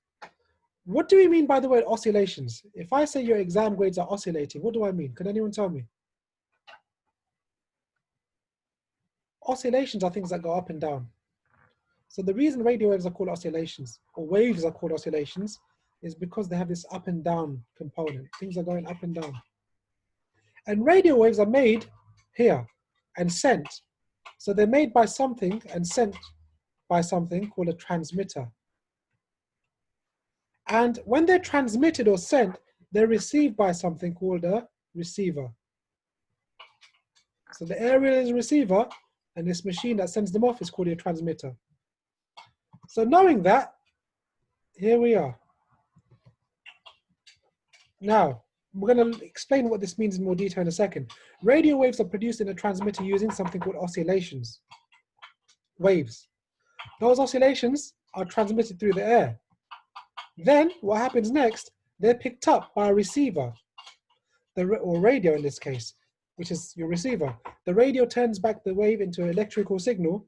What do we mean by the word oscillations? If I say your exam grades are oscillating, what do I mean? Can anyone tell me? Oscillations are things that go up and down. So the reason radio waves are called oscillations, or waves are called oscillations, is because they have this up and down component. Things are going up and down. And radio waves are made here and sent. So they're made by something and sent by something called a transmitter. And when they're transmitted or sent, they're received by something called a receiver. So the aerial is a receiver, and this machine that sends them off is called a transmitter. So knowing that, here we are. Now, we're going to explain what this means in more detail in a second. Radio waves are produced in a transmitter using something called oscillations, waves. Those oscillations are transmitted through the air. Then what happens next? They're picked up by a receiver, or radio in this case, which is your receiver. The radio turns back the wave into an electrical signal.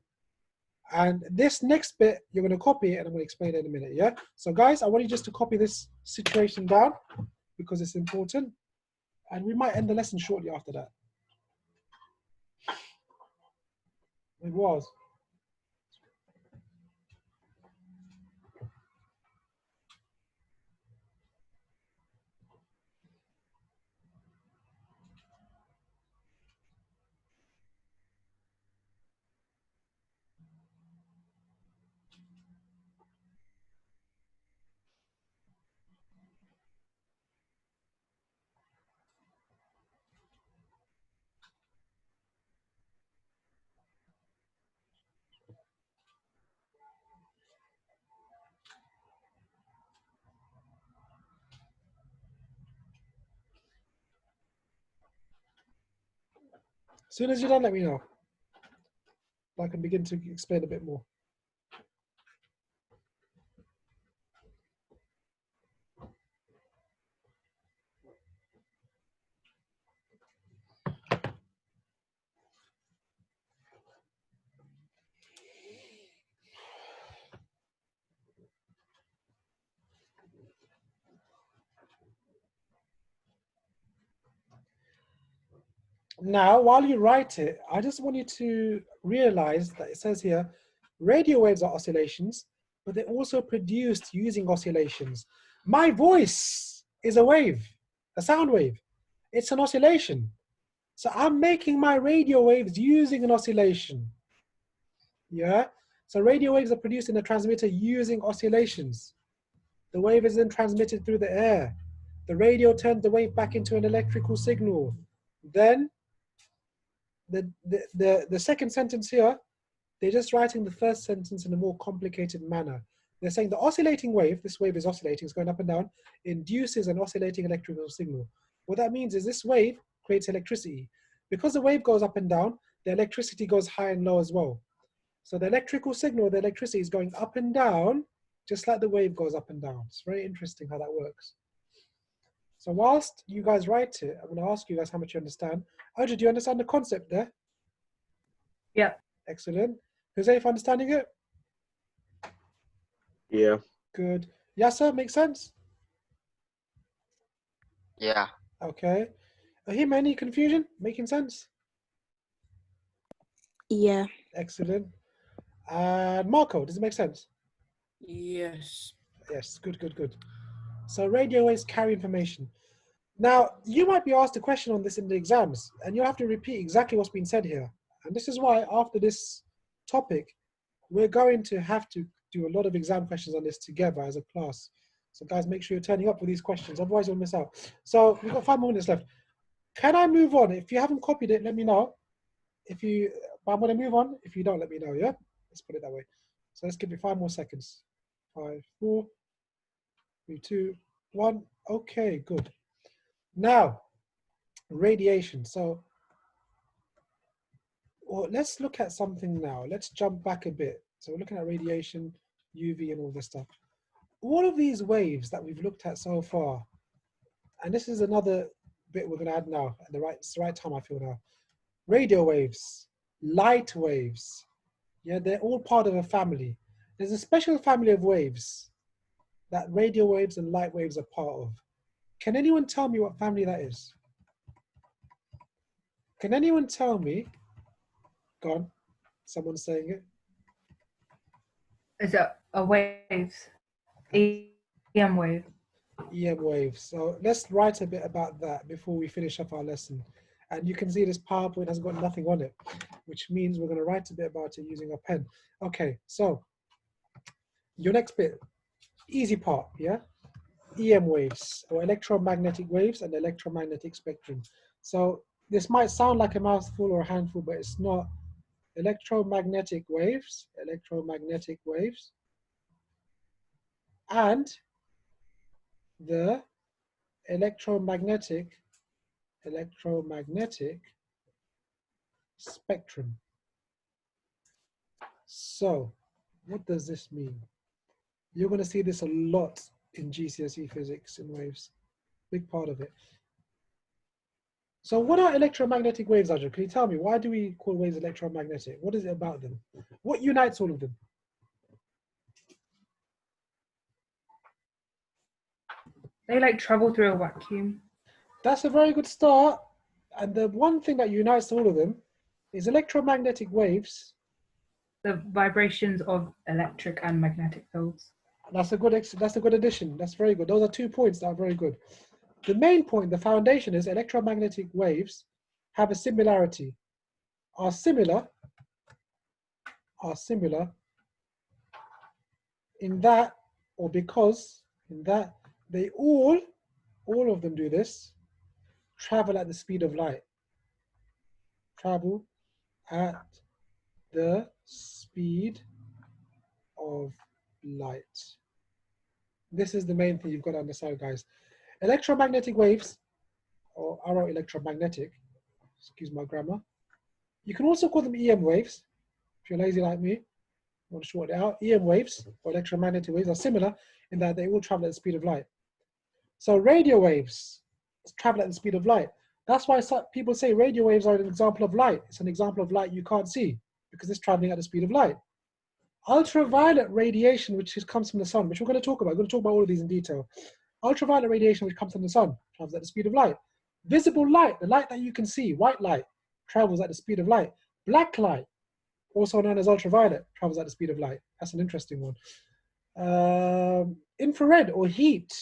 And this next bit, you're going to copy it, and I'm going to explain it in a minute, yeah? So guys, I want you just to copy this situation down because it's important. And we might end the lesson shortly after that. It was. As soon as you're done, let me know. I can begin to explain a bit more. Now, while you write it, I just want you to realize that it says here, radio waves are oscillations, but they're also produced using oscillations. My voice is a wave, a sound wave. It's an oscillation. So I'm making my radio waves using an oscillation. Yeah? So radio waves are produced in a transmitter using oscillations. The wave is then transmitted through the air. The radio turns the wave back into an electrical signal. Then the second sentence here, they're just writing the first sentence in a more complicated manner. They're saying the oscillating wave, this wave is oscillating, it's going up and down, induces an oscillating electrical signal. What that means is this wave creates electricity. Because the wave goes up and down, the electricity goes high and low as well. So the electrical signal, the electricity is going up and down, just like the wave goes up and down. It's very interesting how that works. So whilst you guys write it, I'm going to ask you guys how much you understand. Arjun, do you understand the concept there? Yeah. Excellent. Jose, understanding it? Yeah. Good. Yasser, makes sense? Yeah. Okay. Ahim, any confusion? Making sense? Yeah. Excellent. And Marco, does it make sense? Yes. Yes, good, good, good. So radio waves carry information. Now, you might be asked a question on this in the exams, and you'll have to repeat exactly what's been said here. And this is why after this topic, we're going to have to do a lot of exam questions on this together as a class. So guys, make sure you're turning up for these questions, otherwise you'll miss out. So we've got 5 more minutes left. Can I move on? If you haven't copied it, let me know. But I'm going to move on. If you don't, let me know, yeah? Let's put it that way. So let's give it 5 more seconds. 5, 4, 3, 2, 1. Okay, good. Now, radiation. So let's look at something now. Let's jump back a bit. So we're looking at radiation, UV, and all this stuff. All of these waves that we've looked at so far, and this is another bit we're going to add now. It's the right time, I feel now. Radio waves, light waves. Yeah, they're all part of a family. There's a special family of waves that radio waves and light waves are part of. Can anyone tell me what family that is? Can anyone tell me? Go on. Someone's saying it. Is it a waves? EM wave. EM waves. So let's write a bit about that before we finish up our lesson. And you can see this PowerPoint has got nothing on it, which means we're going to write a bit about it using a pen. Okay, so your next bit, easy part, yeah? EM waves, or electromagnetic waves and electromagnetic spectrum. So this might sound like a mouthful or a handful, but it's not. Electromagnetic waves, and the electromagnetic spectrum. So what does this mean? You're going to see this a lot in GCSE physics in waves. Big part of it. So what are electromagnetic waves, Ajay? Can you tell me, why do we call waves electromagnetic? What is it about them? What unites all of them? They like travel through a vacuum. That's a very good start. And the one thing that unites all of them is electromagnetic waves. The vibrations of electric and magnetic fields. That's a good addition. That's very good. Those are 2 points that are very good. The main point, the foundation, is electromagnetic waves have a similarity. Are similar in that, or because in that they all of them do this, travel at the speed of light. Travel at the speed of light. This is the main thing you've got to understand, guys. Electromagnetic waves, or arrow electromagnetic, excuse my grammar. You can also call them EM waves, if you're lazy like me, want to short it out. EM waves, or electromagnetic waves, are similar in that they all travel at the speed of light. So radio waves travel at the speed of light. That's why people say radio waves are an example of light. It's an example of light you can't see, because it's traveling at the speed of light. Ultraviolet radiation, which comes from the sun, which we're going to talk about. We're going to talk about all of these in detail. Ultraviolet radiation, which comes from the sun, travels at the speed of light. Visible light, the light that you can see, white light, travels at the speed of light. Black light, also known as ultraviolet, travels at the speed of light. That's an interesting one. Infrared or heat,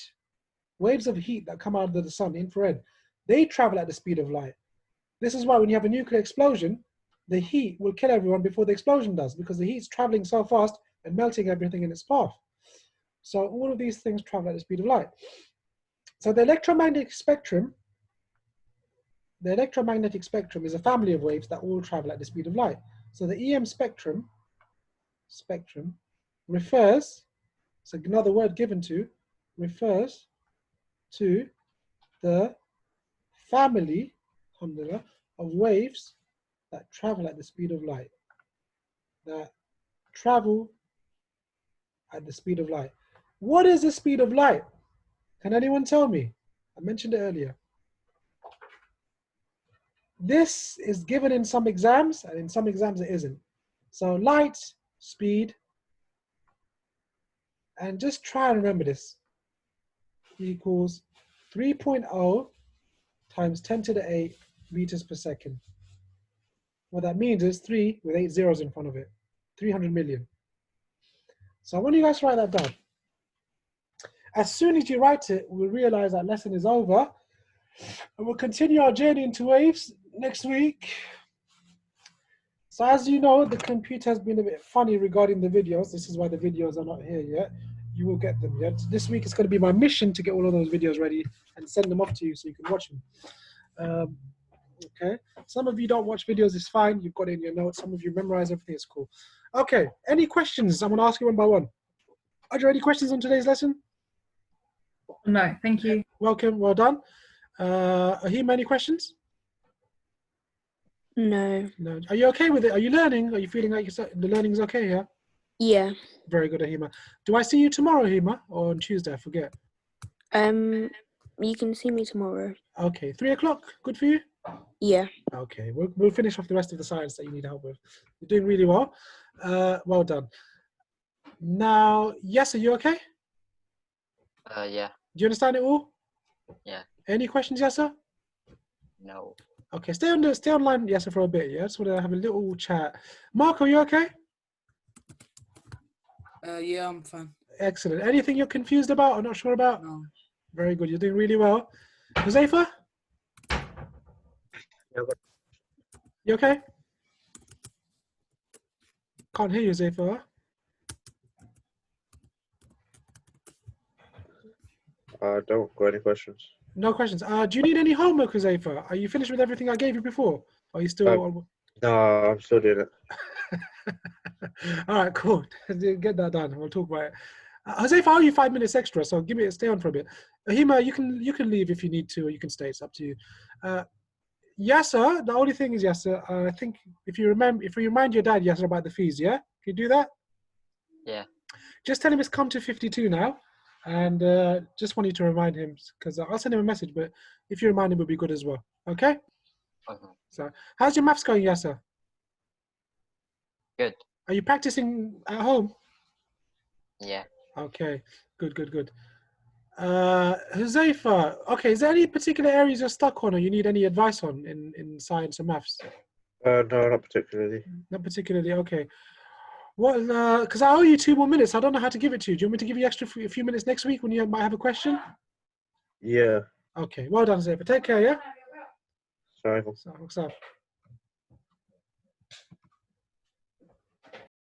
waves of heat that come out of the sun, infrared, they travel at the speed of light. This is why when you have a nuclear explosion, the heat will kill everyone before the explosion does, because the heat's traveling so fast and melting everything in its path. So all of these things travel at the speed of light. So the electromagnetic spectrum is a family of waves that all travel at the speed of light. So the EM spectrum refers, so another word given to, refers to the family, alhamdulillah, of waves that travel at the speed of light. That travel at the speed of light. What is the speed of light? Can anyone tell me? I mentioned it earlier. This is given in some exams, and in some exams it isn't. So light, speed, and just try and remember this, equals 3.0 times 10 to the 8 meters per second. What that means is 3 with 8 zeros in front of it, 300 million. So I want you guys to write that down. As soon as you write it, we'll realize that lesson is over, and we'll continue our journey into waves next week. So as you know, the computer has been a bit funny regarding the videos. This is why the videos are not here yet. You will get them yet. This week it's going to be my mission to get all of those videos ready and send them off to you so you can watch them. Okay. Some of you don't watch videos, it's fine. You've got it in your notes. Some of you memorize everything, it's cool. Okay. Any questions? I'm going to ask you one by one. Are there any questions on today's lesson? No, thank you. Welcome. Well done. Ahim, any questions? No. No. Are you okay with it? Are you learning? Are you feeling like the learning is okay? Yeah. Yeah. Very good, Ahima. Do I see you tomorrow, Ahima, or on Tuesday? I forget. You can see me tomorrow. Okay, 3 o'clock. Good for you? Yeah. Okay, we'll finish off the rest of the science that you need help with. You're doing really well. Well done. Now, yes, are you okay? Yeah. Do you understand it all? Yeah. Any questions, Yasser? No. Okay, stay online, Yasser, for a bit. Yeah, I just want to have a little chat. Marco, you okay? Yeah, I'm fine. Excellent. Anything you're confused about or not sure about? No. Very good. You're doing really well. Huzaifa? You okay? Can't hear you, Huzaifa. Don't got any questions. No questions. Do you need any homework, Huzaifa? Are you finished with everything I gave you before? Or are you still... No, I'm still doing it. All right, cool. Get that done. We'll talk about it. Huzaifa, I'll give you 5 minutes extra, so stay on for a bit. Ahima, you can leave if you need to, or you can stay. It's up to you. Yasser, the only thing is, Yasser, I think if you remind your dad, Yasser, about the fees, yeah? Can you do that? Yeah. Just tell him it's come to 52 now. And just want you to remind him, because I'll send him a message, but if you remind him, it would be good as well. Okay? So, how's your maths going, Yasser? Good. Are you practicing at home? Yeah. Okay, good. Huzaifa, okay, is there any particular areas you're stuck on or you need any advice on in science or maths? No, not particularly. Not particularly, okay. Well, because I owe you 2 more minutes. I don't know how to give it to you. Do you want me to give you a few minutes next week when you might have a question? Yeah. Okay, well done, Huzaifa. Take care, yeah? Sorry. So,